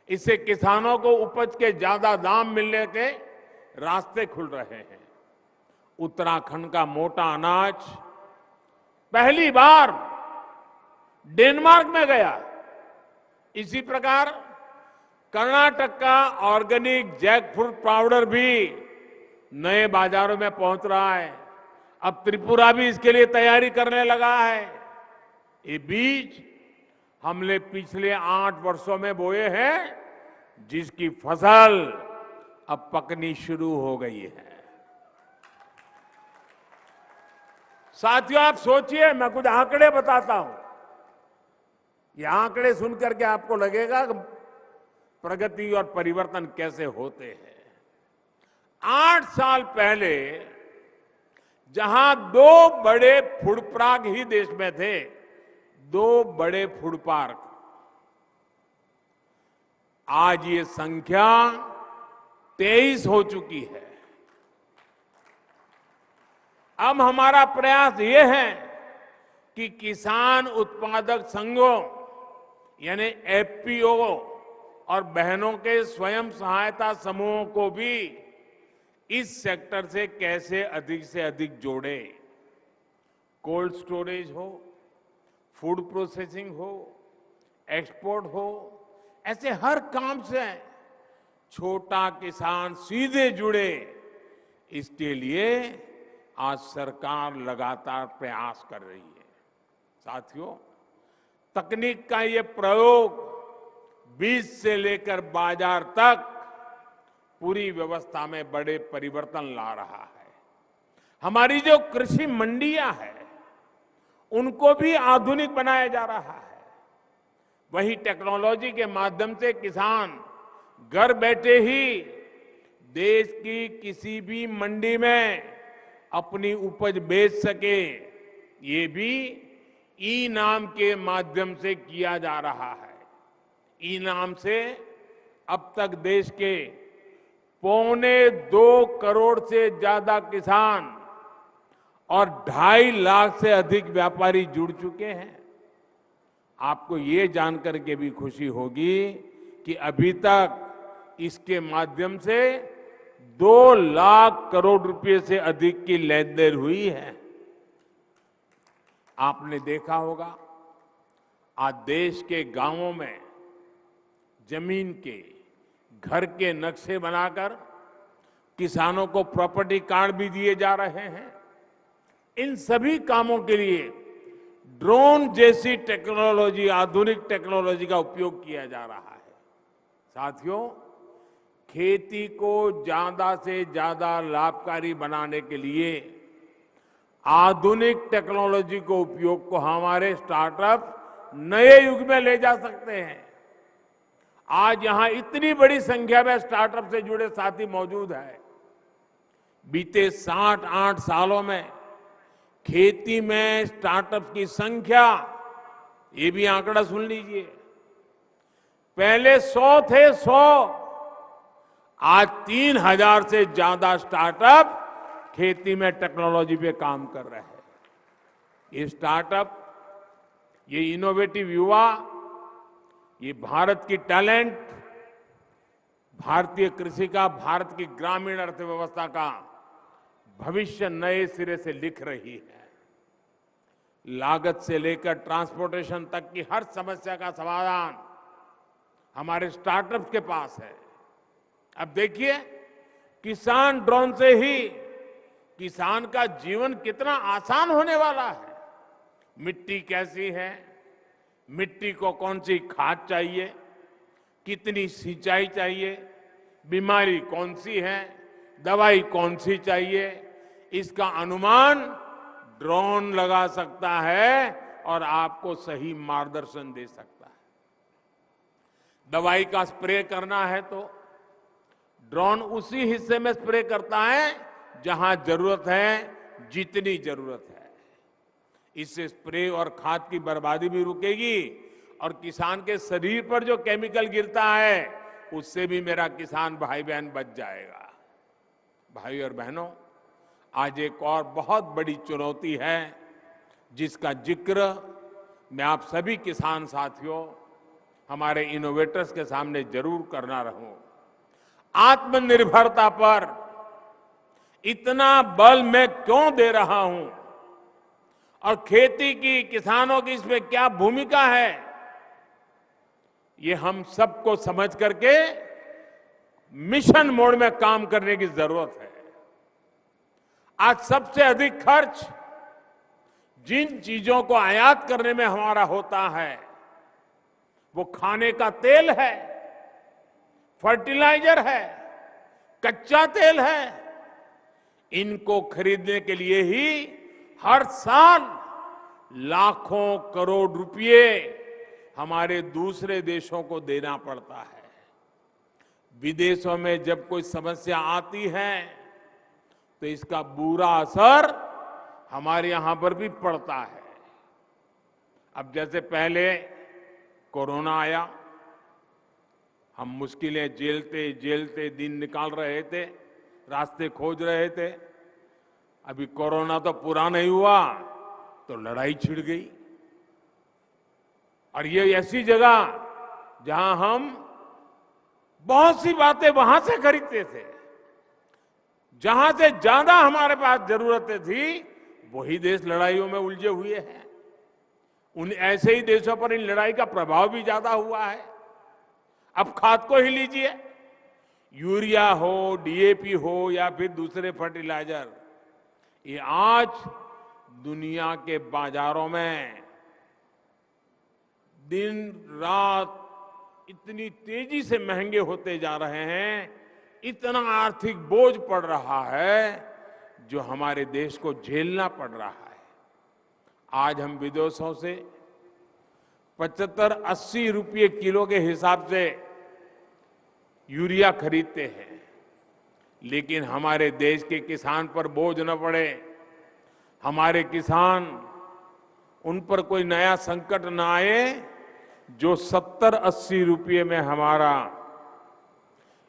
इससे किसानों को उपज के ज्यादा दाम मिलने के रास्ते खुल रहे हैं। उत्तराखंड का मोटा अनाज पहली बार डेनमार्क में गया। इसी प्रकार कर्नाटक का ऑर्गेनिक जैकफ्रूट पाउडर भी नए बाजारों में पहुंच रहा है। अब त्रिपुरा भी इसके लिए तैयारी करने लगा है। ये बीज हमने पिछले 8 वर्षों में बोए हैं, जिसकी फसल अब पकनी शुरू हो गई है। साथियों, आप सोचिए, मैं कुछ आंकड़े बताता हूं। ये आंकड़े सुनकर के आपको लगेगा कि प्रगति और परिवर्तन कैसे होते हैं। 8 साल पहले जहां 2 बड़े फूड पार्क ही देश में थे, 2 बड़े फूड पार्क, आज ये संख्या 23 हो चुकी है। अब हमारा प्रयास ये है कि किसान उत्पादक संघों यानी एफपीओ और बहनों के स्वयं सहायता समूहों को भी इस सेक्टर से कैसे अधिक से अधिक जोड़े। कोल्ड स्टोरेज हो, फूड प्रोसेसिंग हो, एक्सपोर्ट हो, ऐसे हर काम से छोटा किसान सीधे जुड़े। इसके लिए आज सरकार लगातार प्रयास कर रही है। साथियों, तकनीक का ये प्रयोग बीज से लेकर बाजार तक पूरी व्यवस्था में बड़े परिवर्तन ला रहा है। हमारी जो कृषि मंडियां हैं, उनको भी आधुनिक बनाया जा रहा है। वही टेक्नोलॉजी के माध्यम से किसान घर बैठे ही देश की किसी भी मंडी में अपनी उपज बेच सके, ये भी ई नाम के माध्यम से किया जा रहा है। ई नाम से अब तक देश के 2.25 करोड़ से ज्यादा किसान और 2.5 लाख से अधिक व्यापारी जुड़ चुके हैं। आपको ये जानकर के भी खुशी होगी कि अभी तक इसके माध्यम से 2 लाख करोड़ रुपए से अधिक की लेन देन हुई है। आपने देखा होगा, आज देश के गांवों में जमीन के, घर के नक्शे बनाकर किसानों को प्रॉपर्टी कार्ड भी दिए जा रहे हैं। इन सभी कामों के लिए ड्रोन जैसी टेक्नोलॉजी, आधुनिक टेक्नोलॉजी का उपयोग किया जा रहा है। साथियों, खेती को ज्यादा से ज्यादा लाभकारी बनाने के लिए आधुनिक टेक्नोलॉजी को उपयोग को हमारे स्टार्टअप नए युग में ले जा सकते हैं। आज यहां इतनी बड़ी संख्या में स्टार्टअप से जुड़े साथी मौजूद हैं। बीते 7-8 सालों में खेती में स्टार्टअप की संख्या, ये भी आंकड़ा सुन लीजिए, पहले 100 थे, 100, आज 3000 से ज्यादा स्टार्टअप खेती में टेक्नोलॉजी पे काम कर रहे हैं। ये स्टार्टअप, ये इनोवेटिव युवा, ये भारत की टैलेंट, भारतीय कृषि का, भारत की ग्रामीण अर्थव्यवस्था का भविष्य नए सिरे से लिख रही है। लागत से लेकर ट्रांसपोर्टेशन तक की हर समस्या का समाधान हमारे स्टार्टअप्स के पास है। अब देखिए, किसान ड्रोन से ही किसान का जीवन कितना आसान होने वाला है। मिट्टी कैसी है, मिट्टी को कौन सी खाद चाहिए, कितनी सिंचाई चाहिए, बीमारी कौन सी है, दवाई कौन सी चाहिए, इसका अनुमान ड्रोन लगा सकता है और आपको सही मार्गदर्शन दे सकता है। दवाई का स्प्रे करना है तो ड्रोन उसी हिस्से में स्प्रे करता है जहां जरूरत है, जितनी जरूरत है। इससे स्प्रे और खाद की बर्बादी भी रुकेगी और किसान के शरीर पर जो केमिकल गिरता है उससे भी मेरा किसान भाई बहन बच जाएगा। भाई और बहनों, आज एक और बहुत बड़ी चुनौती है जिसका जिक्र मैं आप सभी किसान साथियों, हमारे इनोवेटर्स के सामने जरूर करना रहूं। आत्मनिर्भरता पर इतना बल मैं क्यों दे रहा हूं और खेती की, किसानों की इसमें क्या भूमिका है, ये हम सबको समझ करके मिशन मोड में काम करने की जरूरत है। आज सबसे अधिक खर्च जिन चीजों को आयात करने में हमारा होता है वो खाने का तेल है, फर्टिलाइजर है, कच्चा तेल है। इनको खरीदने के लिए ही हर साल लाखों करोड़ रुपए हमारे दूसरे देशों को देना पड़ता है। विदेशों में जब कोई समस्या आती है तो इसका बुरा असर हमारे यहां पर भी पड़ता है। अब जैसे पहले कोरोना आया, हम मुश्किलें झेलते झेलते दिन निकाल रहे थे, रास्ते खोज रहे थे। अभी कोरोना तो पूरा नहीं हुआ तो लड़ाई छिड़ गई। और ये ऐसी जगह जहां हम बहुत सी बातें वहां से खरीदते थे, जहां से ज्यादा हमारे पास जरूरतें थी, वही देश लड़ाइयों में उलझे हुए हैं। उन ऐसे ही देशों पर इन लड़ाई का प्रभाव भी ज्यादा हुआ है। अब खाद को ही लीजिए, यूरिया हो, डीएपी हो या फिर दूसरे फर्टिलाइजर, ये आज दुनिया के बाजारों में दिन रात इतनी तेजी से महंगे होते जा रहे हैं, इतना आर्थिक बोझ पड़ रहा है जो हमारे देश को झेलना पड़ रहा है। आज हम विदेशों से 75-80 रुपये किलो के हिसाब से यूरिया खरीदते हैं, लेकिन हमारे देश के किसान पर बोझ न पड़े, हमारे किसान उन पर कोई नया संकट न आए। जो 70-80 रुपये में हमारा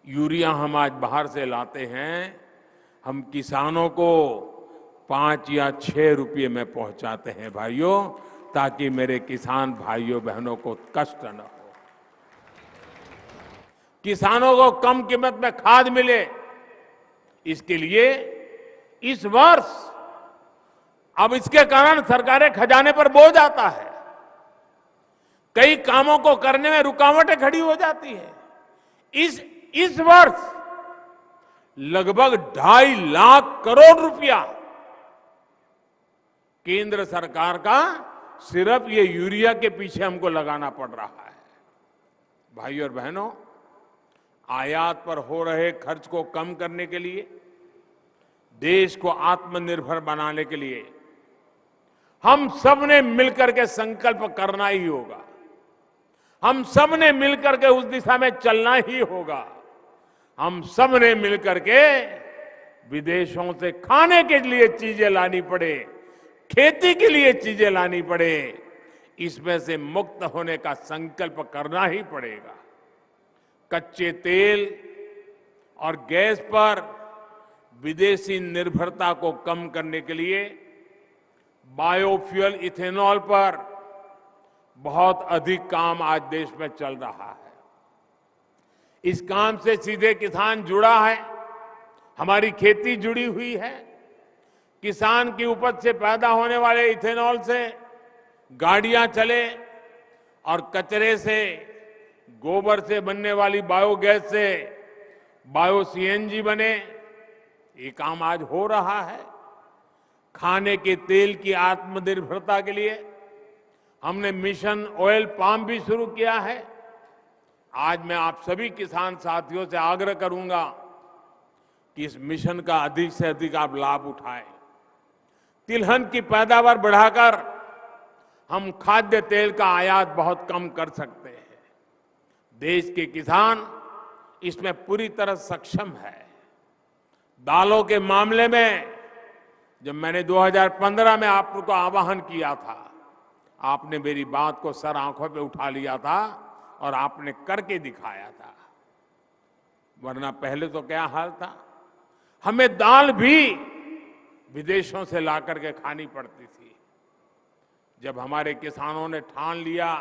यूरिया हम आज बाहर से लाते हैं, हम किसानों को 5 या 6 रुपये में पहुंचाते हैं भाइयों, ताकि मेरे किसान भाइयों बहनों को कष्ट न हो, किसानों को कम कीमत में खाद मिले। इसके लिए इस वर्ष अब इसके कारण सरकारें खजाने पर बोझ आता है, कई कामों को करने में रुकावटें खड़ी हो जाती है। इस वर्ष लगभग 2.5 लाख करोड़ रुपया केंद्र सरकार का सिर्फ ये यूरिया के पीछे हमको लगाना पड़ रहा है। भाइयों और बहनों, आयात पर हो रहे खर्च को कम करने के लिए, देश को आत्मनिर्भर बनाने के लिए हम सब ने मिलकर के संकल्प करना ही होगा, हम सब ने मिलकर के उस दिशा में चलना ही होगा। हम सब ने मिलकर के विदेशों से खाने के लिए चीजें लानी पड़े, खेती के लिए चीजें लानी पड़े, इसमें से मुक्त होने का संकल्प करना ही पड़ेगा। कच्चे तेल और गैस पर विदेशी निर्भरता को कम करने के लिए बायोफ्यूल इथेनॉल पर बहुत अधिक काम आज देश में चल रहा है। इस काम से सीधे किसान जुड़ा है, हमारी खेती जुड़ी हुई है। किसान की उपज से पैदा होने वाले इथेनॉल से गाड़ियां चले और कचरे से, गोबर से बनने वाली बायोगैस से बायो सीएनजी बने, ये काम आज हो रहा है। खाने के तेल की आत्मनिर्भरता के लिए हमने मिशन ऑयल पाम भी शुरू किया है। आज मैं आप सभी किसान साथियों से आग्रह करूंगा कि इस मिशन का अधिक से अधिक आप लाभ उठाएं। तिलहन की पैदावार बढ़ाकर हम खाद्य तेल का आयात बहुत कम कर सकते हैं। देश के किसान इसमें पूरी तरह सक्षम है। दालों के मामले में जब मैंने 2015 में आपको आह्वान किया था, आपने मेरी बात को सर आंखों पे उठा लिया था और आपने करके दिखाया था। वरना पहले तो क्या हाल था, हमें दाल भी विदेशों से ला करके खानी पड़ती थी। जब हमारे किसानों ने ठान लिया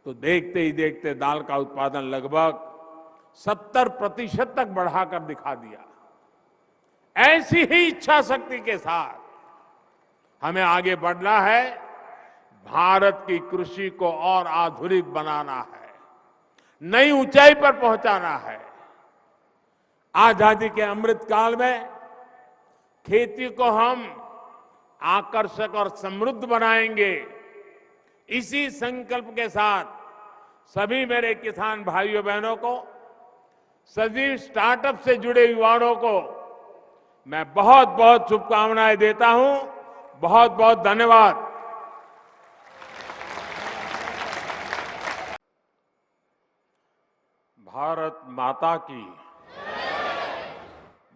तो देखते ही देखते दाल का उत्पादन लगभग 70% तक बढ़ाकर दिखा दिया। ऐसी ही इच्छा शक्ति के साथ हमें आगे बढ़ना है। भारत की कृषि को और आधुनिक बनाना है, नई ऊंचाई पर पहुंचाना है। आजादी के अमृत काल में खेती को हम आकर्षक और समृद्ध बनाएंगे। इसी संकल्प के साथ सभी मेरे किसान भाइयों बहनों को, सभी स्टार्टअप से जुड़े युवाओं को मैं बहुत बहुत शुभकामनाएं देता हूं। बहुत बहुत धन्यवाद। भारत माता की,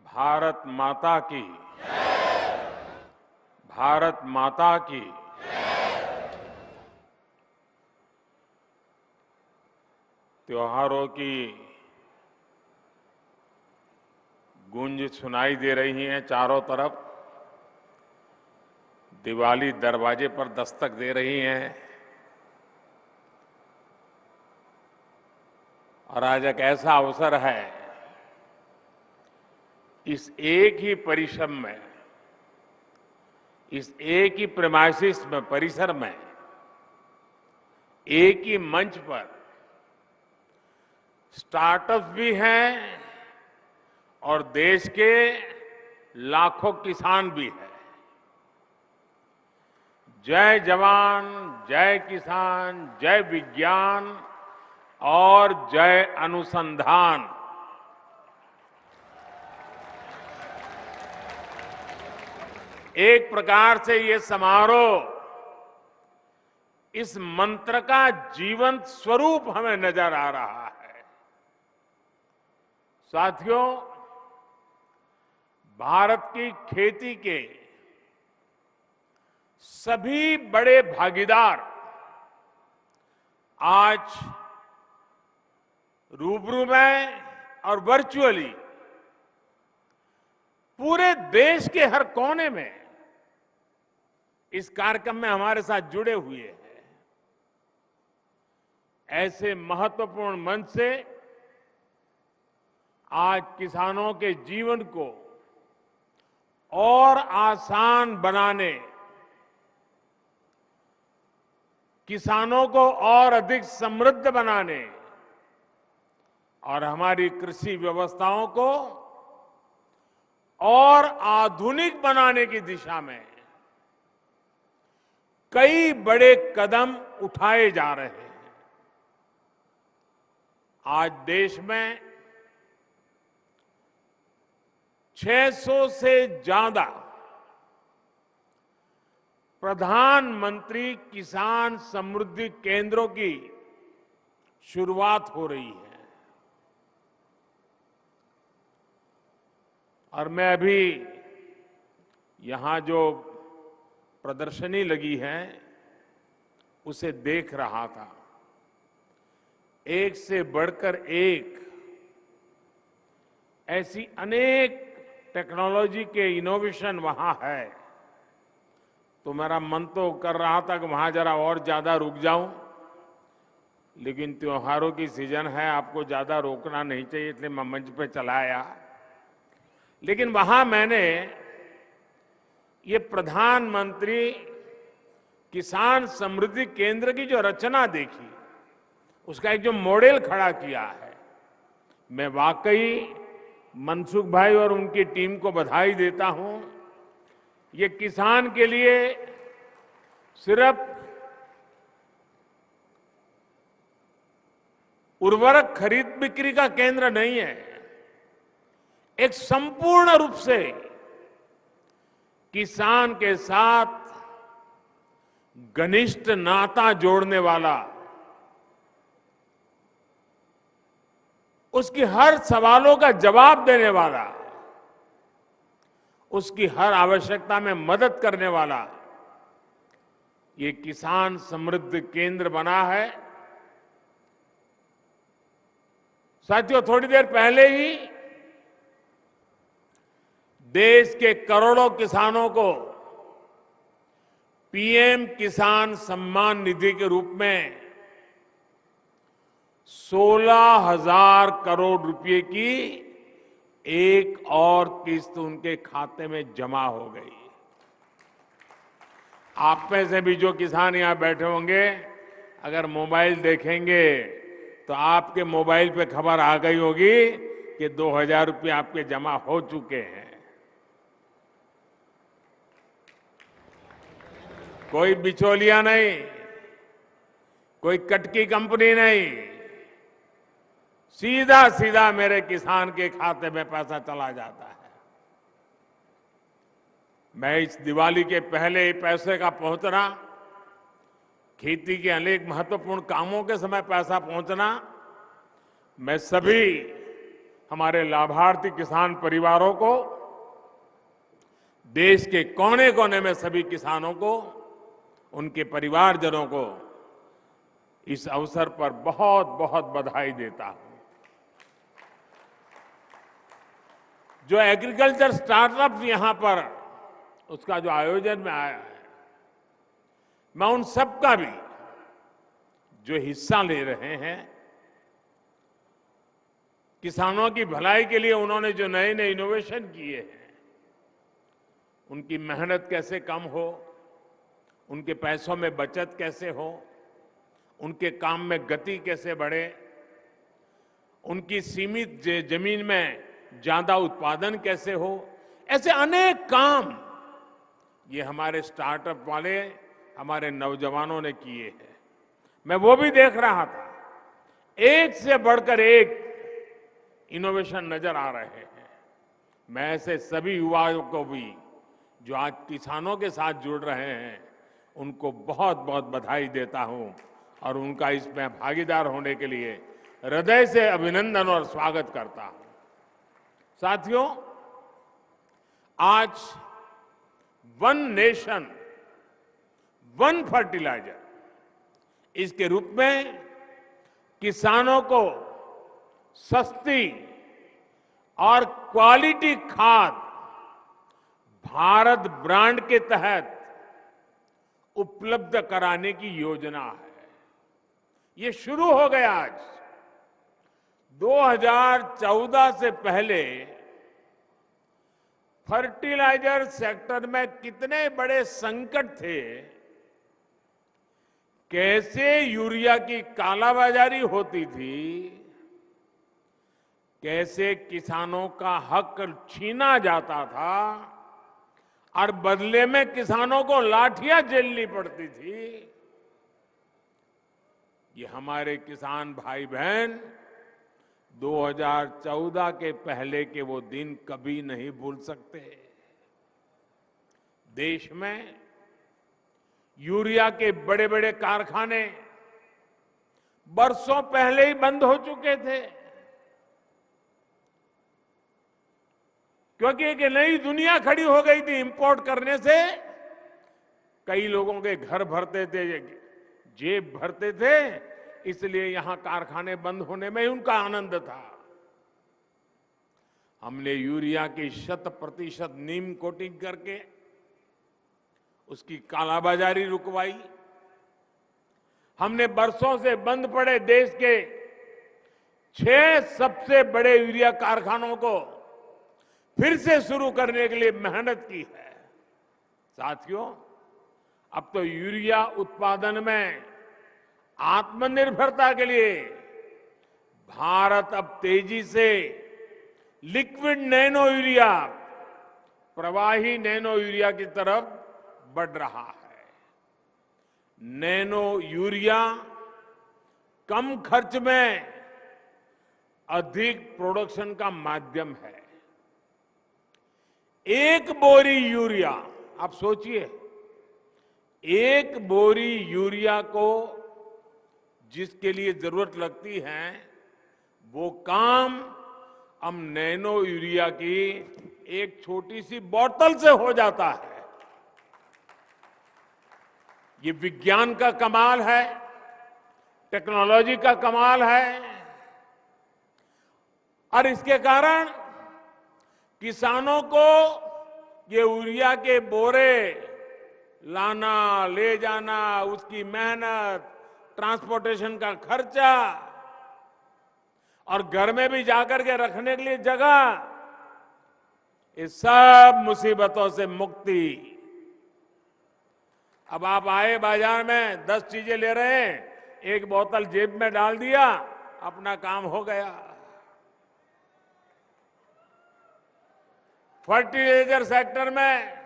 भारत माता की, भारत माता की। त्योहारों की गूंज सुनाई दे रही है चारों तरफ। दिवाली दरवाजे पर दस्तक दे रही है और आज एक ऐसा अवसर है, इस एक ही परिश्रम में, इस एक ही प्रेमाइसिस में, परिसर में, एक ही मंच पर स्टार्टअप भी हैं और देश के लाखों किसान भी हैं। जय जवान, जय किसान, जय विज्ञान और जय अनुसंधान। एक प्रकार से ये समारोह इस मंत्र का जीवंत स्वरूप हमें नजर आ रहा है। साथियों, भारत की खेती के सभी बड़े भागीदार आज रूबरू में और वर्चुअली पूरे देश के हर कोने में इस कार्यक्रम में हमारे साथ जुड़े हुए हैं। ऐसे महत्वपूर्ण मंच से आज किसानों के जीवन को और आसान बनाने, किसानों को और अधिक समृद्ध बनाने और हमारी कृषि व्यवस्थाओं को और आधुनिक बनाने की दिशा में कई बड़े कदम उठाए जा रहे हैं। आज देश में 600 से ज्यादा प्रधानमंत्री किसान समृद्धि केंद्रों की शुरुआत हो रही है। और मैं अभी यहां जो प्रदर्शनी लगी है उसे देख रहा था। एक से बढ़कर एक ऐसी अनेक टेक्नोलॉजी के इनोवेशन वहां है, तो मेरा मन तो कर रहा था कि वहां जरा और ज्यादा रुक जाऊं, लेकिन त्योहारों की सीजन है, आपको ज्यादा रोकना नहीं चाहिए, इसलिए मैं मंच पे चला आया। लेकिन वहां मैंने ये प्रधानमंत्री किसान समृद्धि केंद्र की जो रचना देखी, उसका एक जो मॉडल खड़ा किया है, मैं वाकई मनसुख भाई और उनकी टीम को बधाई देता हूं। ये किसान के लिए सिर्फ उर्वरक खरीद बिक्री का केंद्र नहीं है, एक संपूर्ण रूप से किसान के साथ घनिष्ठ नाता जोड़ने वाला, उसकी हर सवालों का जवाब देने वाला, उसकी हर आवश्यकता में मदद करने वाला ये किसान समृद्धि केंद्र बना है। साथियों, थोड़ी देर पहले ही देश के करोड़ों किसानों को पीएम किसान सम्मान निधि के रूप में 16,000 करोड़ रुपए की एक और किस्त उनके खाते में जमा हो गई। आप में से भी जो किसान यहां बैठे होंगे, अगर मोबाइल देखेंगे तो आपके मोबाइल पे खबर आ गई होगी कि 2,000 रुपये आपके जमा हो चुके हैं। कोई बिचौलिया नहीं, कोई कटकी कंपनी नहीं, सीधा सीधा मेरे किसान के खाते में पैसा चला जाता है। मैं इस दिवाली के पहले पैसे का पहुंचना, खेती के अनेक महत्वपूर्ण कामों के समय पैसा पहुंचना, मैं सभी हमारे लाभार्थी किसान परिवारों को, देश के कोने कोने में सभी किसानों को, उनके परिवारजनों को इस अवसर पर बहुत बहुत बधाई देता हूं। जो एग्रीकल्चर स्टार्टअप यहां पर उसका जो आयोजन में आया है, मैं उन सबका भी जो हिस्सा ले रहे हैं, किसानों की भलाई के लिए उन्होंने जो नए नए इनोवेशन किए हैं, उनकी मेहनत कैसे कम हो, उनके पैसों में बचत कैसे हो, उनके काम में गति कैसे बढ़े, उनकी सीमित जमीन में ज्यादा उत्पादन कैसे हो, ऐसे अनेक काम ये हमारे स्टार्टअप वाले, हमारे नौजवानों ने किए हैं। मैं वो भी देख रहा था, एक से बढ़कर एक इनोवेशन नजर आ रहे हैं। मैं ऐसे सभी युवाओं को भी जो आज किसानों के साथ जुड़ रहे हैं, उनको बहुत बहुत बधाई देता हूं और उनका इसमें भागीदार होने के लिए हृदय से अभिनंदन और स्वागत करता हूं। साथियों, आज वन नेशन वन फर्टिलाइजर इसके रूप में किसानों को सस्ती और क्वालिटी खाद भारत ब्रांड के तहत उपलब्ध कराने की योजना है। ये शुरू हो गया आज। 2014 से पहले फर्टिलाइजर सेक्टर में कितने बड़े संकट थे, कैसे यूरिया की कालाबाजारी होती थी, कैसे किसानों का हक छीना जाता था और बदले में किसानों को लाठियां झेलनी पड़ती थी। ये हमारे किसान भाई बहन 2014 के पहले के वो दिन कभी नहीं भूल सकते। देश में यूरिया के बड़े बड़े कारखाने बरसों पहले ही बंद हो चुके थे, क्योंकि एक नई दुनिया खड़ी हो गई थी। इंपोर्ट करने से कई लोगों के घर भरते थे, जेब भरते थे, इसलिए यहां कारखाने बंद होने में ही उनका आनंद था। हमने यूरिया की 100% नीम कोटिंग करके उसकी कालाबाजारी रुकवाई। हमने बरसों से बंद पड़े देश के 6 सबसे बड़े यूरिया कारखानों को फिर से शुरू करने के लिए मेहनत की है। साथियों, अब तो यूरिया उत्पादन में आत्मनिर्भरता के लिए भारत अब तेजी से लिक्विड नैनो यूरिया, प्रवाही नैनो यूरिया की तरफ बढ़ रहा है। नैनो यूरिया कम खर्च में अधिक प्रोडक्शन का माध्यम है। एक बोरी यूरिया, आप सोचिए, एक बोरी यूरिया को जिसके लिए जरूरत लगती है वो काम अब नैनो यूरिया की एक छोटी सी बोतल से हो जाता है। ये विज्ञान का कमाल है, टेक्नोलॉजी का कमाल है, और इसके कारण किसानों को ये यूरिया के बोरे लाना, ले जाना, उसकी मेहनत, ट्रांसपोर्टेशन का खर्चा और घर में भी जाकर के रखने के लिए जगह, इस सब मुसीबतों से मुक्ति। अब आप आए बाजार में 10 चीजें ले रहे हैं, एक बोतल जेब में डाल दिया, अपना काम हो गया। फर्टिलाइजर सेक्टर में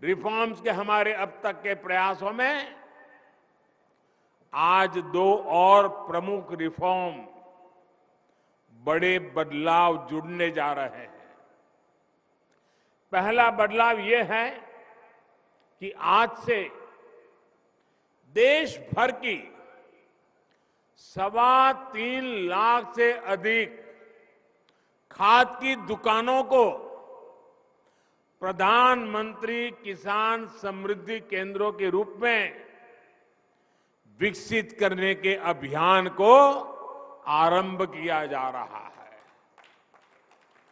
रिफॉर्म्स के हमारे अब तक के प्रयासों में आज 2 और प्रमुख रिफॉर्म, बड़े बदलाव जुड़ने जा रहे हैं। पहला बदलाव ये है कि आज से देश भर की 3.25 लाख से अधिक खाद की दुकानों को प्रधानमंत्री किसान समृद्धि केंद्रों के रूप में विकसित करने के अभियान को आरंभ किया जा रहा है।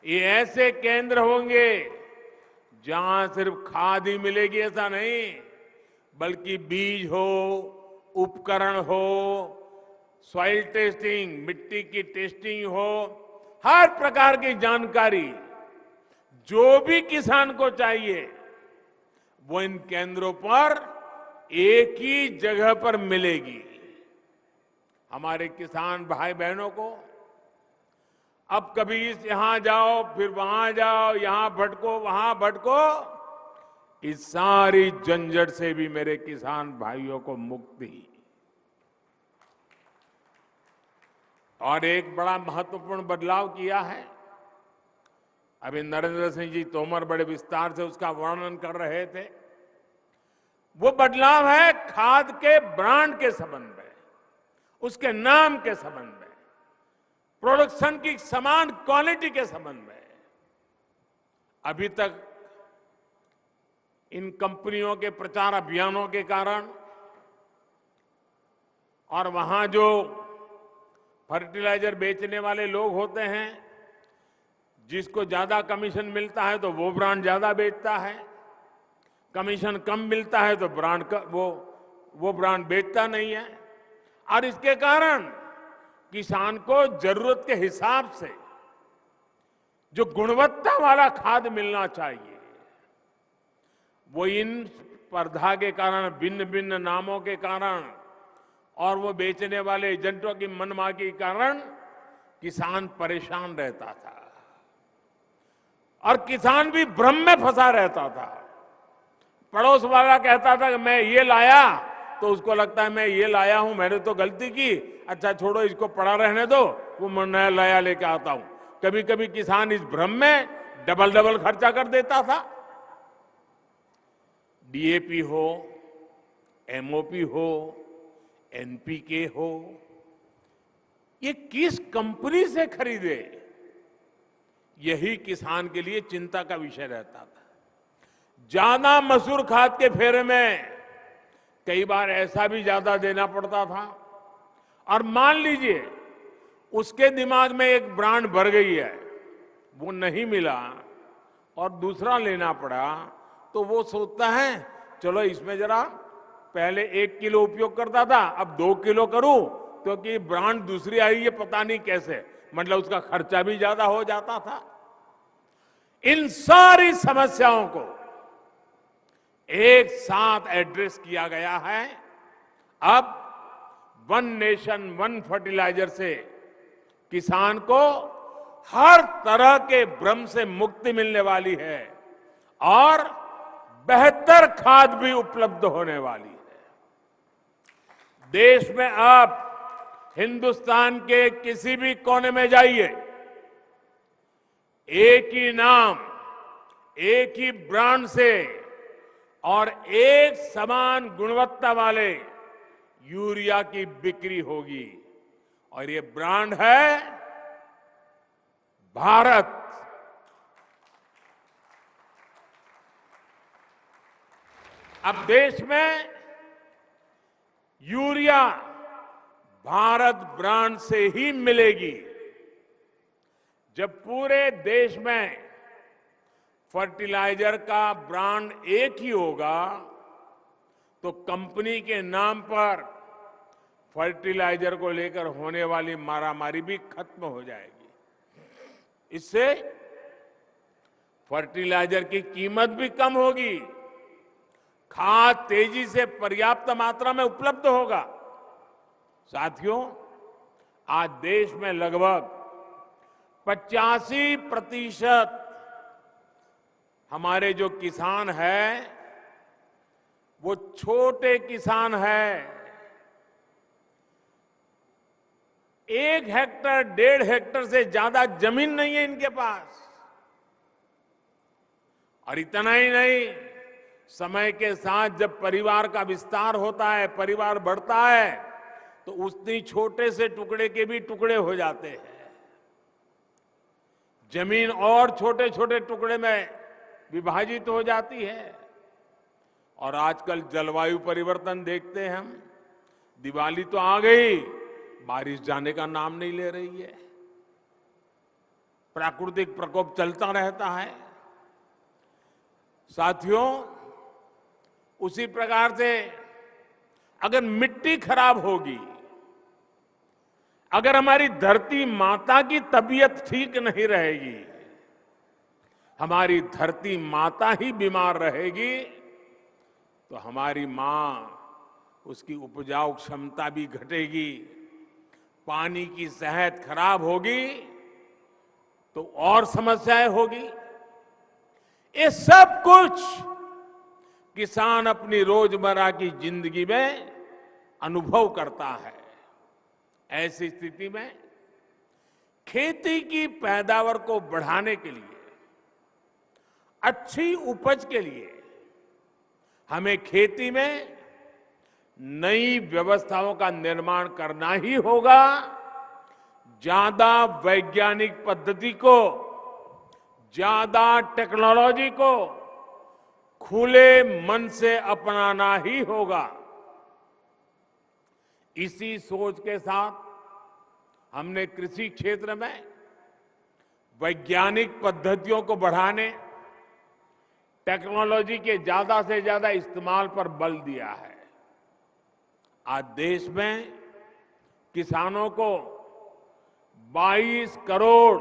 ये ऐसे केंद्र होंगे जहां सिर्फ खाद ही मिलेगी ऐसा नहीं, बल्कि बीज हो, उपकरण हो, सॉइल टेस्टिंग, मिट्टी की टेस्टिंग हो, हर प्रकार की जानकारी जो भी किसान को चाहिए वो इन केंद्रों पर एक ही जगह पर मिलेगी। हमारे किसान भाई बहनों को अब कभी यहां जाओ, फिर वहां जाओ, यहां भटको, वहां भटको, इस सारी झंझट से भी मेरे किसान भाइयों को मुक्ति। और एक बड़ा महत्वपूर्ण बदलाव किया है, अभी नरेंद्र सिंह जी तोमर बड़े विस्तार से उसका वर्णन कर रहे थे। वो बदलाव है खाद के ब्रांड के संबंध में, उसके नाम के संबंध में, प्रोडक्शन की समान क्वालिटी के संबंध में। अभी तक इन कंपनियों के प्रचार अभियानों के कारण और वहां जो फर्टिलाइजर बेचने वाले लोग होते हैं, जिसको ज्यादा कमीशन मिलता है तो वो ब्रांड ज्यादा बेचता है, कमीशन कम मिलता है तो वो ब्रांड बेचता नहीं है। और इसके कारण किसान को जरूरत के हिसाब से जो गुणवत्ता वाला खाद मिलना चाहिए, वो इन स्पर्धा के कारण, भिन्न भिन्न नामों के कारण और वो बेचने वाले एजेंटों की मनमानी के कारण किसान परेशान रहता था और किसान भी भ्रम में फंसा रहता था। पड़ोस वाला कहता था कि मैं ये लाया, तो उसको लगता है मैं ये लाया हूं, मैंने तो गलती की, अच्छा छोड़ो इसको पड़ा रहने दो, वो मैं नया लाया लेके आता हूं। कभी कभी किसान इस भ्रम में डबल डबल खर्चा कर देता था। डीएपी हो, एमओपी हो, एनपीके हो, ये किस कंपनी से खरीदे, यही किसान के लिए चिंता का विषय रहता था। ज्यादा मसूर खाद के फेरे में कई बार ऐसा भी ज्यादा देना पड़ता था, और मान लीजिए उसके दिमाग में एक ब्रांड भर गई है, वो नहीं मिला और दूसरा लेना पड़ा, तो वो सोचता है चलो इसमें जरा पहले 1 किलो उपयोग करता था, अब 2 किलो करूं, क्योंकि ब्रांड दूसरी आई है पता नहीं कैसे, मतलब उसका खर्चा भी ज्यादा हो जाता था। इन सारी समस्याओं को एक साथ एड्रेस किया गया है। अब वन नेशन वन फर्टिलाइजर से किसान को हर तरह के भ्रम से मुक्ति मिलने वाली है और बेहतर खाद भी उपलब्ध होने वाली है। देश में आप हिंदुस्तान के किसी भी कोने में जाइए, एक ही नाम, एक ही ब्रांड से और एक समान गुणवत्ता वाले यूरिया की बिक्री होगी, और ये ब्रांड है भारत। अब देश में यूरिया भारत ब्रांड से ही मिलेगी। जब पूरे देश में फर्टिलाइजर का ब्रांड एक ही होगा, तो कंपनी के नाम पर फर्टिलाइजर को लेकर होने वाली मारामारी भी खत्म हो जाएगी। इससे फर्टिलाइजर की कीमत भी कम होगी, खाद तेजी से पर्याप्त मात्रा में उपलब्ध होगा। साथियों, आज देश में लगभग 85% हमारे जो किसान हैं, वो छोटे किसान हैं। 1 हेक्टर 1.5 हेक्टर से ज्यादा जमीन नहीं है इनके पास। और इतना ही नहीं, समय के साथ जब परिवार का विस्तार होता है, परिवार बढ़ता है, तो उतनी छोटे से टुकड़े के भी टुकड़े हो जाते हैं। जमीन और छोटे छोटे टुकड़े में विभाजित हो जाती है। और आजकल जलवायु परिवर्तन देखते हैं हम। दिवाली तो आ गई, बारिश जाने का नाम नहीं ले रही है। प्राकृतिक प्रकोप चलता रहता है। साथियों, उसी प्रकार से अगर मिट्टी खराब होगी, अगर हमारी धरती माता की तबीयत ठीक नहीं रहेगी, हमारी धरती माता ही बीमार रहेगी, तो हमारी मां, उसकी उपजाऊ क्षमता भी घटेगी, पानी की सेहत खराब होगी, तो और समस्याएं होगी। ये सब कुछ किसान अपनी रोजमर्रा की जिंदगी में अनुभव करता है। ऐसी स्थिति में खेती की पैदावार को बढ़ाने के लिए, अच्छी उपज के लिए हमें खेती में नई व्यवस्थाओं का निर्माण करना ही होगा। ज्यादा वैज्ञानिक पद्धति को, ज्यादा टेक्नोलॉजी को खुले मन से अपनाना ही होगा। इसी सोच के साथ हमने कृषि क्षेत्र में वैज्ञानिक पद्धतियों को बढ़ाने, टेक्नोलॉजी के ज्यादा से ज्यादा इस्तेमाल पर बल दिया है। आज देश में किसानों को 22 करोड़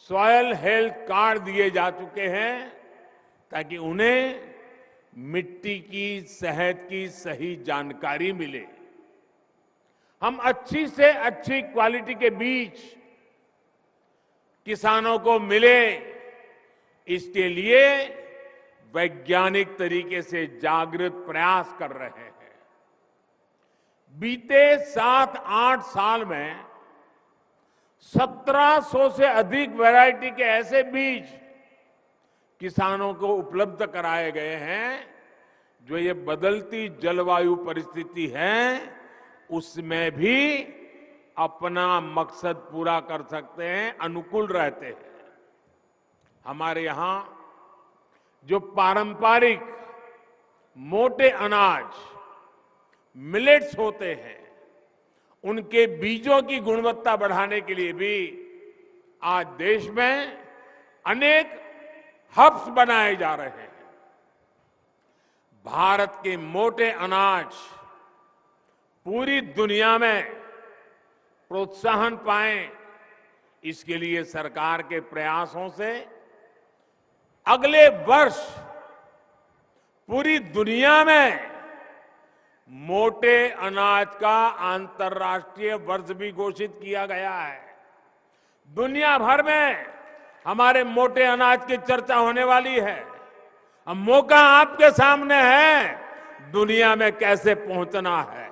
सॉयल हेल्थ कार्ड दिए जा चुके हैं ताकि उन्हें मिट्टी की सेहत की सही जानकारी मिले। हम अच्छी से अच्छी क्वालिटी के बीज किसानों को मिले, इसके लिए वैज्ञानिक तरीके से जागृत प्रयास कर रहे हैं। बीते 7-8 साल में 1700 से अधिक वैरायटी के ऐसे बीज किसानों को उपलब्ध कराए गए हैं जो ये बदलती जलवायु परिस्थिति है उसमें भी अपना मकसद पूरा कर सकते हैं, अनुकूल रहते हैं। हमारे यहां जो पारंपरिक मोटे अनाज मिलेट्स होते हैं, उनके बीजों की गुणवत्ता बढ़ाने के लिए भी आज देश में अनेक हब्स बनाए जा रहे हैं। भारत के मोटे अनाज पूरी दुनिया में प्रोत्साहन पाए, इसके लिए सरकार के प्रयासों से अगले वर्ष पूरी दुनिया में मोटे अनाज का अंतर्राष्ट्रीय वर्ष भी घोषित किया गया है। दुनिया भर में हमारे मोटे अनाज की चर्चा होने वाली है। अब मौका आपके सामने है, दुनिया में कैसे पहुंचना है।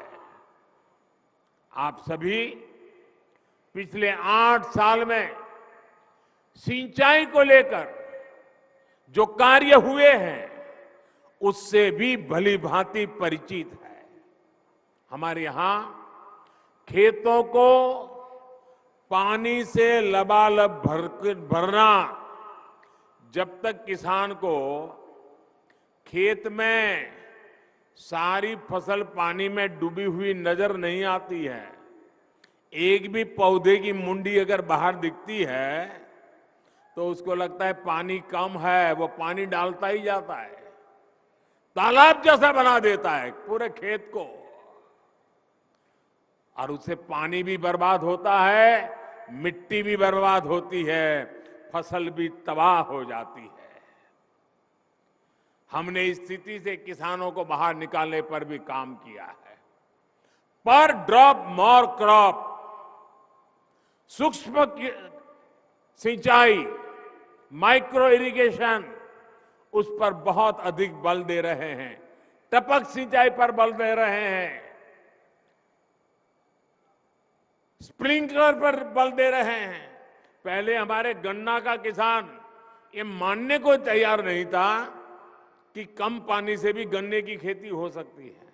आप सभी पिछले 8 साल में सिंचाई को लेकर जो कार्य हुए हैं उससे भी भली भांति परिचित है। हमारे यहां खेतों को पानी से लबालब भरना, जब तक किसान को खेत में सारी फसल पानी में डूबी हुई नजर नहीं आती है, एक भी पौधे की मुंडी अगर बाहर दिखती है तो उसको लगता है पानी कम है, वो पानी डालता ही जाता है, तालाब जैसा बना देता है पूरे खेत को, और उससे पानी भी बर्बाद होता है, मिट्टी भी बर्बाद होती है, फसल भी तबाह हो जाती है। हमने इस स्थिति से किसानों को बाहर निकालने पर भी काम किया है। पर ड्रॉप मोर क्रॉप, सूक्ष्म सिंचाई, माइक्रो इरिगेशन, उस पर बहुत अधिक बल दे रहे हैं। टपक सिंचाई पर बल दे रहे हैं, स्प्रिंकलर पर बल दे रहे हैं। पहले हमारे गन्ना का किसान ये मानने को तैयार नहीं था कि कम पानी से भी गन्ने की खेती हो सकती है।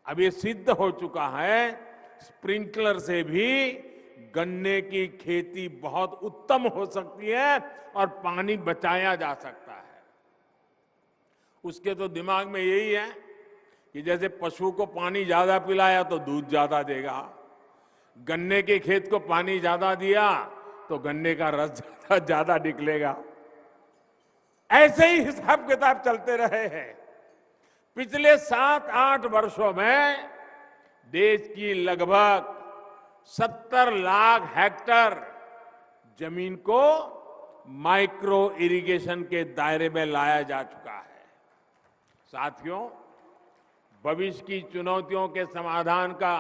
अब ये सिद्ध हो चुका है, स्प्रिंकलर से भी गन्ने की खेती बहुत उत्तम हो सकती है और पानी बचाया जा सकता है। उसके तो दिमाग में यही है कि जैसे पशु को पानी ज्यादा पिलाया तो दूध ज्यादा देगा, गन्ने के खेत को पानी ज्यादा दिया तो गन्ने का रस ज्यादा निकलेगा। ऐसे ही हिसाब किताब चलते रहे हैं। पिछले 7-8 वर्षों में देश की लगभग 70 लाख हेक्टेयर जमीन को माइक्रो इरिगेशन के दायरे में लाया जा चुका है। साथियों, भविष्य की चुनौतियों के समाधान का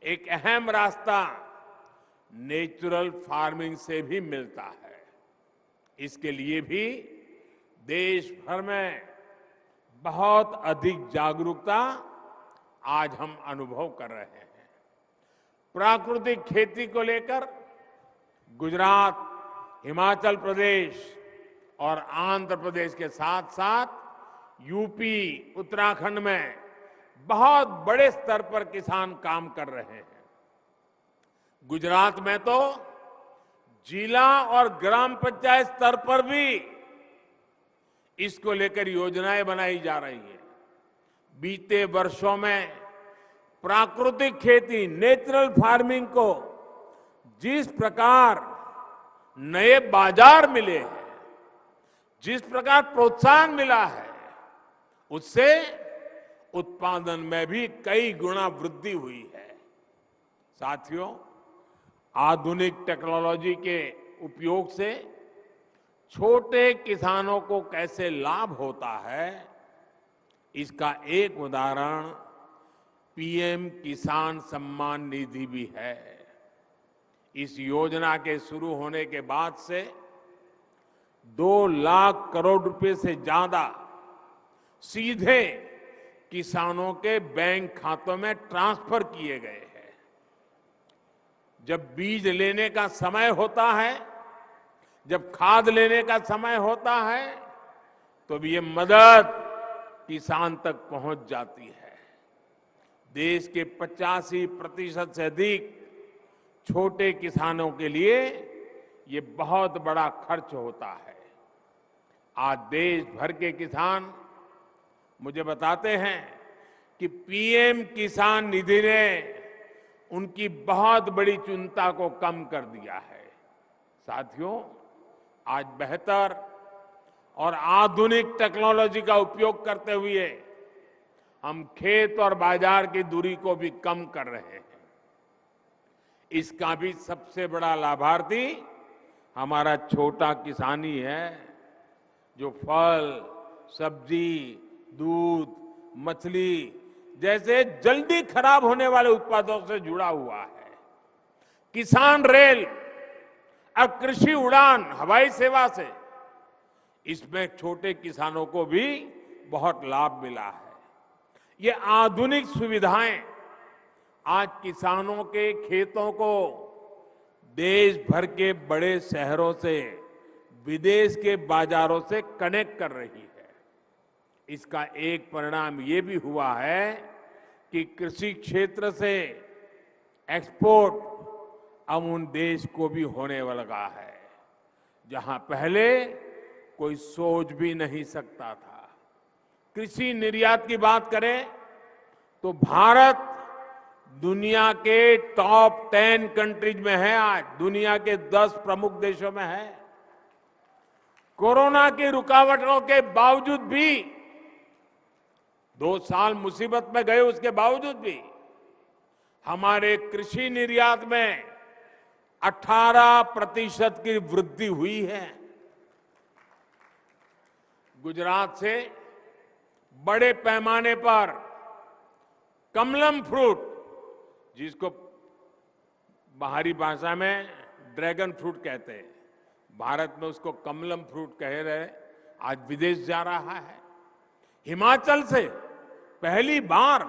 एक अहम रास्ता नेचुरल फार्मिंग से भी मिलता है। इसके लिए भी देश भर में बहुत अधिक जागरूकता आज हम अनुभव कर रहे हैं। प्राकृतिक खेती को लेकर गुजरात, हिमाचल प्रदेश और आंध्र प्रदेश के साथ साथ यूपी, उत्तराखंड में बहुत बड़े स्तर पर किसान काम कर रहे हैं। गुजरात में तो जिला और ग्राम पंचायत स्तर पर भी इसको लेकर योजनाएं बनाई जा रही है। बीते वर्षों में प्राकृतिक खेती, नेचुरल फार्मिंग को जिस प्रकार नए बाजार मिले हैं, जिस प्रकार प्रोत्साहन मिला है, उससे उत्पादन में भी कई गुना वृद्धि हुई है। साथियों, आधुनिक टेक्नोलॉजी के उपयोग से छोटे किसानों को कैसे लाभ होता है, इसका एक उदाहरण पीएम किसान सम्मान निधि भी है। इस योजना के शुरू होने के बाद से 2 लाख करोड़ रुपए से ज्यादा सीधे किसानों के बैंक खातों में ट्रांसफर किए गए हैं। जब बीज लेने का समय होता है, जब खाद लेने का समय होता है, तो भी ये मदद किसान तक पहुंच जाती है। देश के 85% से अधिक छोटे किसानों के लिए ये बहुत बड़ा खर्च होता है। आज देश भर के किसान मुझे बताते हैं कि पीएम किसान निधि ने उनकी बहुत बड़ी चिंता को कम कर दिया है। साथियों, आज बेहतर और आधुनिक टेक्नोलॉजी का उपयोग करते हुए हम खेत और बाजार की दूरी को भी कम कर रहे हैं। इसका भी सबसे बड़ा लाभार्थी हमारा छोटा किसान ही है, जो फल, सब्जी, दूध, मछली जैसे जल्दी खराब होने वाले उत्पादों से जुड़ा हुआ है। किसान रेल और कृषि उड़ान हवाई सेवा से इसमें छोटे किसानों को भी बहुत लाभ मिला है। ये आधुनिक सुविधाएं आज किसानों के खेतों को देश भर के बड़े शहरों से, विदेश के बाजारों से कनेक्ट कर रही है। इसका एक परिणाम ये भी हुआ है कि कृषि क्षेत्र से एक्सपोर्ट अब उन देश को भी होने लगा है, जहां पहले कोई सोच भी नहीं सकता था। कृषि निर्यात की बात करें तो भारत दुनिया के टॉप 10 कंट्रीज में है। आज दुनिया के 10 प्रमुख देशों में है। कोरोना की रुकावटों के बावजूद भी 2 साल मुसीबत में गए, उसके बावजूद भी हमारे कृषि निर्यात में 18% की वृद्धि हुई है। गुजरात से बड़े पैमाने पर कमलम फ्रूट, जिसको बाहरी भाषा में ड्रैगन फ्रूट कहते हैं, भारत में उसको कमलम फ्रूट कह रहे, आज विदेश जा रहा है। हिमाचल से पहली बार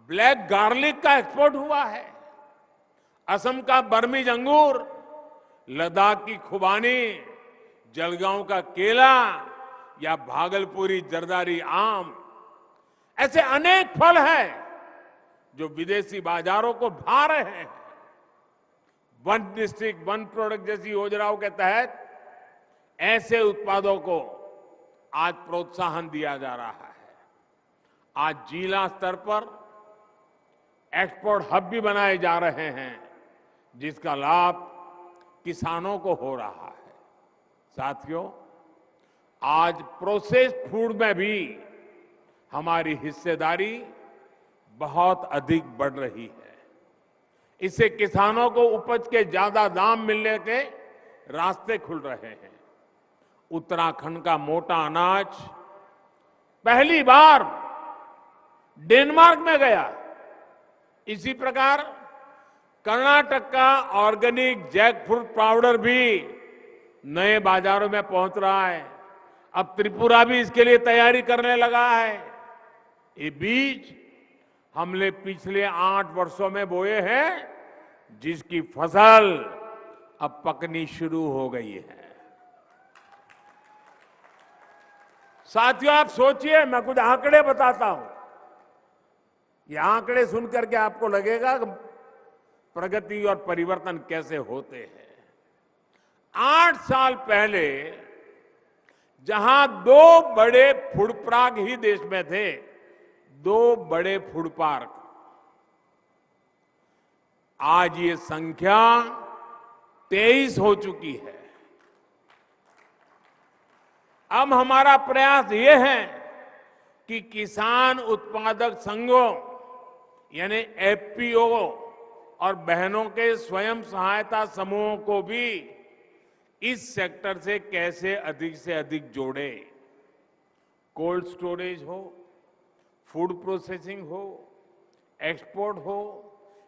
ब्लैक गार्लिक का एक्सपोर्ट हुआ है। असम का बर्मीज अंगूर, लद्दाख की खुबानी, जलगांव का केला या भागलपुरी जरदारी आम, ऐसे अनेक फल हैं जो विदेशी बाजारों को भा रहे हैं। वन डिस्ट्रिक्ट वन प्रोडक्ट जैसी योजनाओं के तहत ऐसे उत्पादों को आज प्रोत्साहन दिया जा रहा है। आज जिला स्तर पर एक्सपोर्ट हब भी बनाए जा रहे हैं, जिसका लाभ किसानों को हो रहा है। साथियों, आज प्रोसेस्ड फूड में भी हमारी हिस्सेदारी बहुत अधिक बढ़ रही है। इससे किसानों को उपज के ज्यादा दाम मिलने के रास्ते खुल रहे हैं। उत्तराखंड का मोटा अनाज पहली बार डेनमार्क में गया। इसी प्रकार कर्नाटक का ऑर्गेनिक जैकफ्रूट पाउडर भी नए बाजारों में पहुंच रहा है। अब त्रिपुरा भी इसके लिए तैयारी करने लगा है। ये बीज हमने पिछले 8 वर्षों में बोए हैं, जिसकी फसल अब पकनी शुरू हो गई है। साथियों, आप सोचिए, मैं कुछ आंकड़े बताता हूं। ये आंकड़े सुनकर के आपको लगेगा कि प्रगति और परिवर्तन कैसे होते हैं। 8 साल पहले जहां 2 बड़े फूड पार्क ही देश में थे, 2 बड़े फूड पार्क, आज ये संख्या 23 हो चुकी है। अब हमारा प्रयास ये है कि किसान उत्पादक संघों यानी एफपीओ और बहनों के स्वयं सहायता समूहों को भी इस सेक्टर से कैसे अधिक से अधिक जोड़े। कोल्ड स्टोरेज हो, फूड प्रोसेसिंग हो, एक्सपोर्ट हो,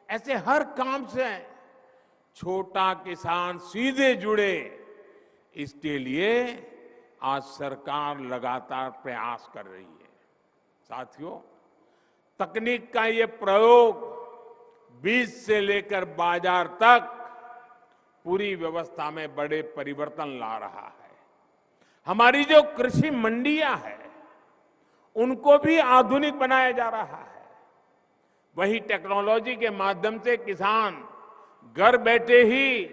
ऐसे हर काम से छोटा किसान सीधे जुड़े, इसके लिए आज सरकार लगातार प्रयास कर रही है। साथियों, तकनीक का ये प्रयोग बीज से लेकर बाजार तक पूरी व्यवस्था में बड़े परिवर्तन ला रहा है। हमारी जो कृषि मंडियां हैं, उनको भी आधुनिक बनाया जा रहा है। वही टेक्नोलॉजी के माध्यम से किसान घर बैठे ही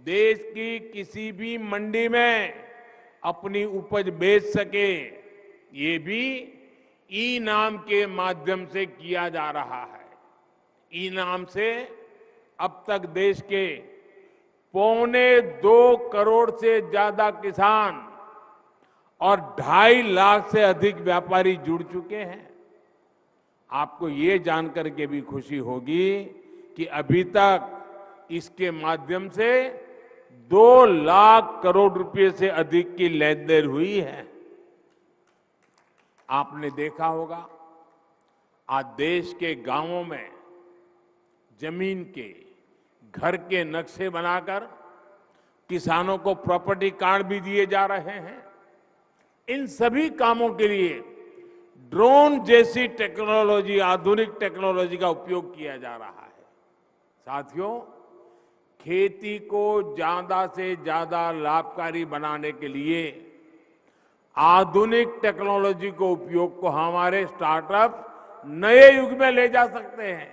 देश की किसी भी मंडी में अपनी उपज बेच सके, ये भी ई नाम के माध्यम से किया जा रहा है। ई नाम से अब तक देश के 2.25 करोड़ से ज्यादा किसान और 2.5 लाख से अधिक व्यापारी जुड़ चुके हैं। आपको ये जानकर के भी खुशी होगी कि अभी तक इसके माध्यम से 2 लाख करोड़ रुपए से अधिक की लेन देन हुई है। आपने देखा होगा, आज देश के गांवों में जमीन के, घर के नक्शे बनाकर किसानों को प्रॉपर्टी कार्ड भी दिए जा रहे हैं। इन सभी कामों के लिए ड्रोन जैसी टेक्नोलॉजी, आधुनिक टेक्नोलॉजी का उपयोग किया जा रहा है। साथियों, खेती को ज्यादा से ज्यादा लाभकारी बनाने के लिए आधुनिक टेक्नोलॉजी को उपयोग को हमारे स्टार्टअप नए युग में ले जा सकते हैं।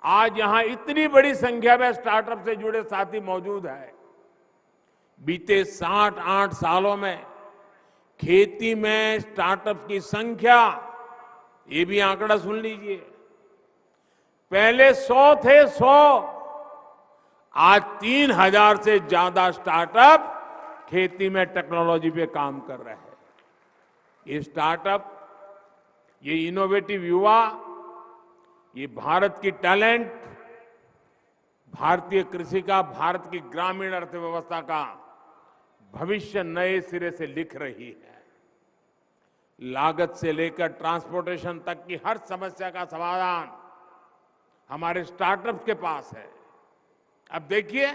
आज यहां इतनी बड़ी संख्या में स्टार्टअप से जुड़े साथी मौजूद हैं। बीते 7-8 सालों में खेती में स्टार्टअप की संख्या, ये भी आंकड़ा सुन लीजिए, पहले 100 थे, 100, आज 3000 से ज्यादा स्टार्टअप खेती में टेक्नोलॉजी पे काम कर रहे हैं। ये स्टार्टअप, ये इनोवेटिव युवा, ये भारत की टैलेंट, भारतीय कृषि का, भारत की ग्रामीण अर्थव्यवस्था का भविष्य नए सिरे से लिख रही है। लागत से लेकर ट्रांसपोर्टेशन तक की हर समस्या का समाधान हमारे स्टार्टअप्स के पास है। अब देखिए,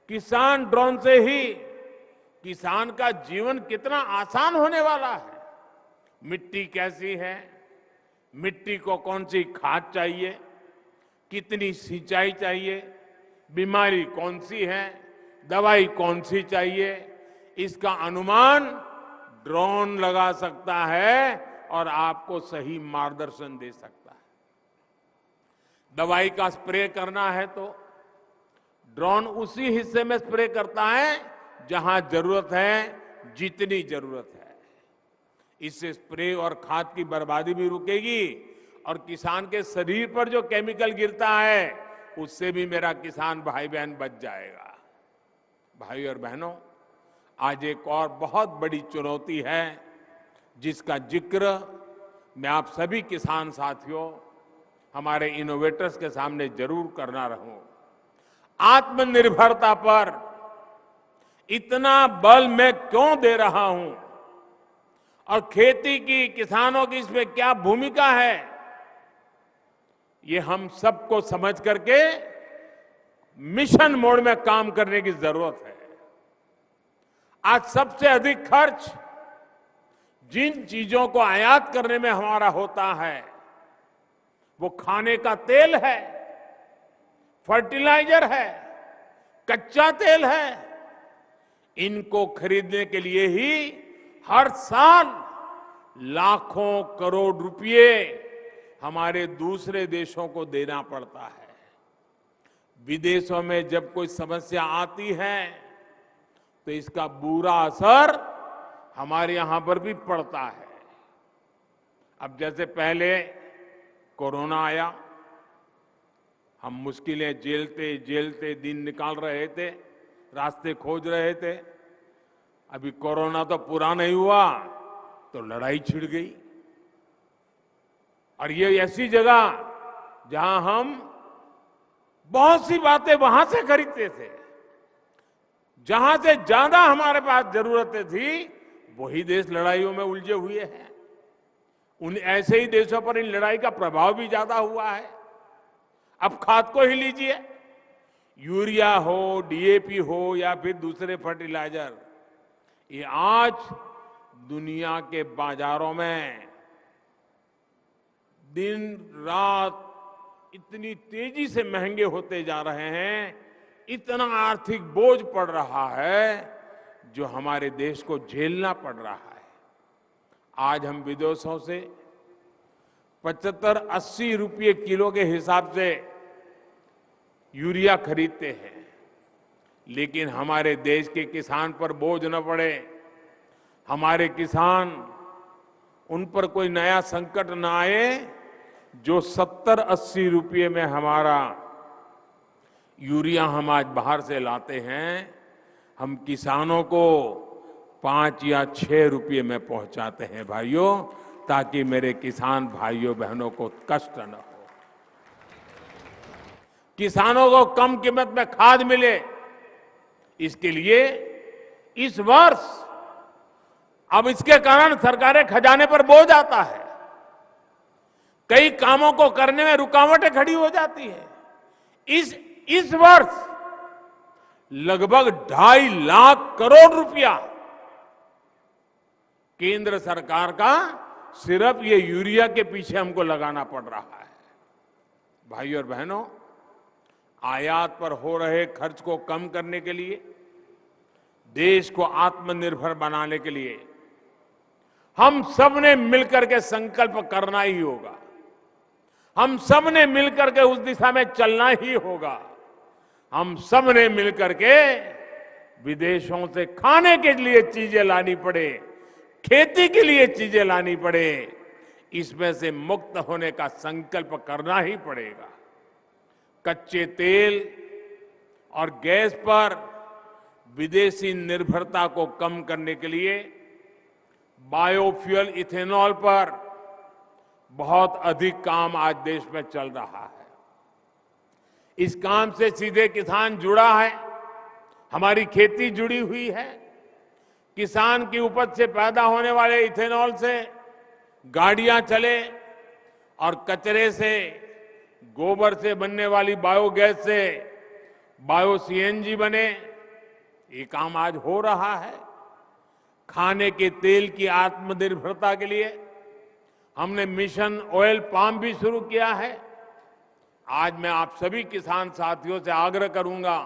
किसान ड्रोन से ही किसान का जीवन कितना आसान होने वाला है। मिट्टी कैसी है, मिट्टी को कौन सी खाद चाहिए, कितनी सिंचाई चाहिए, बीमारी कौन सी है, दवाई कौन सी चाहिए, इसका अनुमान ड्रोन लगा सकता है और आपको सही मार्गदर्शन दे सकता है। दवाई का स्प्रे करना है तो ड्रोन उसी हिस्से में स्प्रे करता है जहां जरूरत है, जितनी जरूरत है। इससे स्प्रे और खाद की बर्बादी भी रुकेगी और किसान के शरीर पर जो केमिकल गिरता है उससे भी मेरा किसान भाई बहन बच जाएगा। भाई और बहनों, आज एक और बहुत बड़ी चुनौती है जिसका जिक्र मैं आप सभी किसान साथियों, हमारे इनोवेटर्स के सामने जरूर करना रहूं। आत्मनिर्भरता पर इतना बल मैं क्यों दे रहा हूं और खेती की, किसानों की इसमें क्या भूमिका है, ये हम सबको समझ करके मिशन मोड में काम करने की जरूरत है। आज सबसे अधिक खर्च जिन चीजों को आयात करने में हमारा होता है वो खाने का तेल है, फर्टिलाइजर है, कच्चा तेल है। इनको खरीदने के लिए ही हर साल लाखों करोड़ रुपए हमारे दूसरे देशों को देना पड़ता है। विदेशों में जब कोई समस्या आती है तो इसका बुरा असर हमारे यहां पर भी पड़ता है। अब जैसे पहले कोरोना आया, हम मुश्किलें झेलते झेलते दिन निकाल रहे थे, रास्ते खोज रहे थे। अभी कोरोना तो पूरा नहीं हुआ तो लड़ाई छिड़ गई। और ये ऐसी जगह जहां हम बहुत सी बातें वहां से खरीदते थे, जहां से ज्यादा हमारे पास जरूरतें थी, वही देश लड़ाइयों में उलझे हुए हैं। उन ऐसे ही देशों पर इन लड़ाई का प्रभाव भी ज्यादा हुआ है। अब खाद को ही लीजिए, यूरिया हो, डीएपी हो या फिर दूसरे फर्टिलाइजर, ये आज दुनिया के बाजारों में दिन रात इतनी तेजी से महंगे होते जा रहे हैं, इतना आर्थिक बोझ पड़ रहा है जो हमारे देश को झेलना पड़ रहा है। आज हम विदेशों से 75-80 रुपये किलो के हिसाब से यूरिया खरीदते हैं, लेकिन हमारे देश के किसान पर बोझ न पड़े, हमारे किसान उन पर कोई नया संकट न आए, जो 70-80 रुपये में हमारा यूरिया हम आज बाहर से लाते हैं, हम किसानों को 5 या 6 रुपये में पहुंचाते हैं भाइयों, ताकि मेरे किसान भाइयों बहनों को कष्ट न हो, किसानों को कम कीमत में खाद मिले। इसके लिए इस वर्ष अब इसके कारण सरकारें खजाने पर बोझ आता है, कई कामों को करने में रुकावटें खड़ी हो जाती है। इस वर्ष लगभग 2.5 लाख करोड़ रुपया केंद्र सरकार का सिर्फ ये यूरिया के पीछे हमको लगाना पड़ रहा है। भाइयों और बहनों, आयात पर हो रहे खर्च को कम करने के लिए, देश को आत्मनिर्भर बनाने के लिए हम सब ने मिलकर के संकल्प करना ही होगा। हम सब ने मिलकर के उस दिशा में चलना ही होगा। हम सब ने मिलकर के विदेशों से खाने के लिए चीजें लानी पड़े, खेती के लिए चीजें लानी पड़े, इसमें से मुक्त होने का संकल्प करना ही पड़ेगा। कच्चे तेल और गैस पर विदेशी निर्भरता को कम करने के लिए बायोफ्यूल इथेनॉल पर बहुत अधिक काम आज देश में चल रहा है। इस काम से सीधे किसान जुड़ा है, हमारी खेती जुड़ी हुई है। किसान की उपज से पैदा होने वाले इथेनॉल से गाड़ियां चले और कचरे से, गोबर से बनने वाली बायोगैस से बायो सीएनजी बने, ये काम आज हो रहा है। खाने के तेल की आत्मनिर्भरता के लिए हमने मिशन ऑयल पाम भी शुरू किया है। आज मैं आप सभी किसान साथियों से आग्रह करूंगा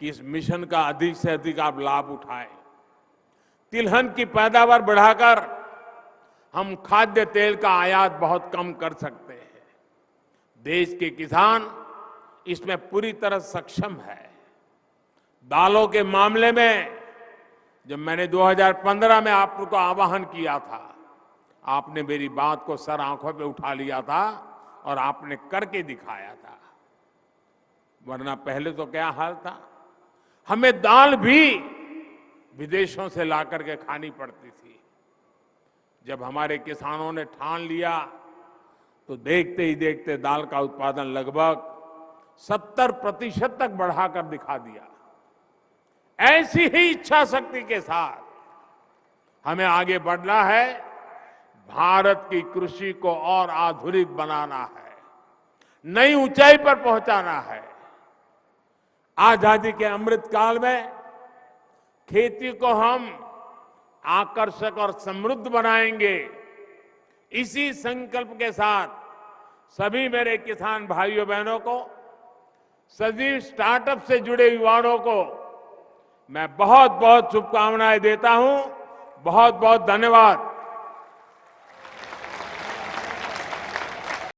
कि इस मिशन का अधिक से अधिक आप लाभ उठाएं। तिलहन की पैदावार बढ़ाकर हम खाद्य तेल का आयात बहुत कम कर सकते हैं। देश के किसान इसमें पूरी तरह सक्षम है। दालों के मामले में जब मैंने 2015 में आपको आह्वान किया था, आपने मेरी बात को सर आंखों पे उठा लिया था और आपने करके दिखाया था। वरना पहले तो क्या हाल था, हमें दाल भी विदेशों से ला करके खानी पड़ती थी। जब हमारे किसानों ने ठान लिया तो देखते ही देखते दाल का उत्पादन लगभग 70% तक बढ़ाकर दिखा दिया। ऐसी ही इच्छा शक्ति के साथ हमें आगे बढ़ना है। भारत की कृषि को और आधुनिक बनाना है, नई ऊंचाई पर पहुंचाना है। आजादी के अमृत काल में खेती को हम आकर्षक और समृद्ध बनाएंगे। इसी संकल्प के साथ सभी मेरे किसान भाइयों बहनों को, सभी स्टार्टअप से जुड़े युवाओं को मैं बहुत बहुत शुभकामनाएं देता हूं। बहुत बहुत धन्यवाद।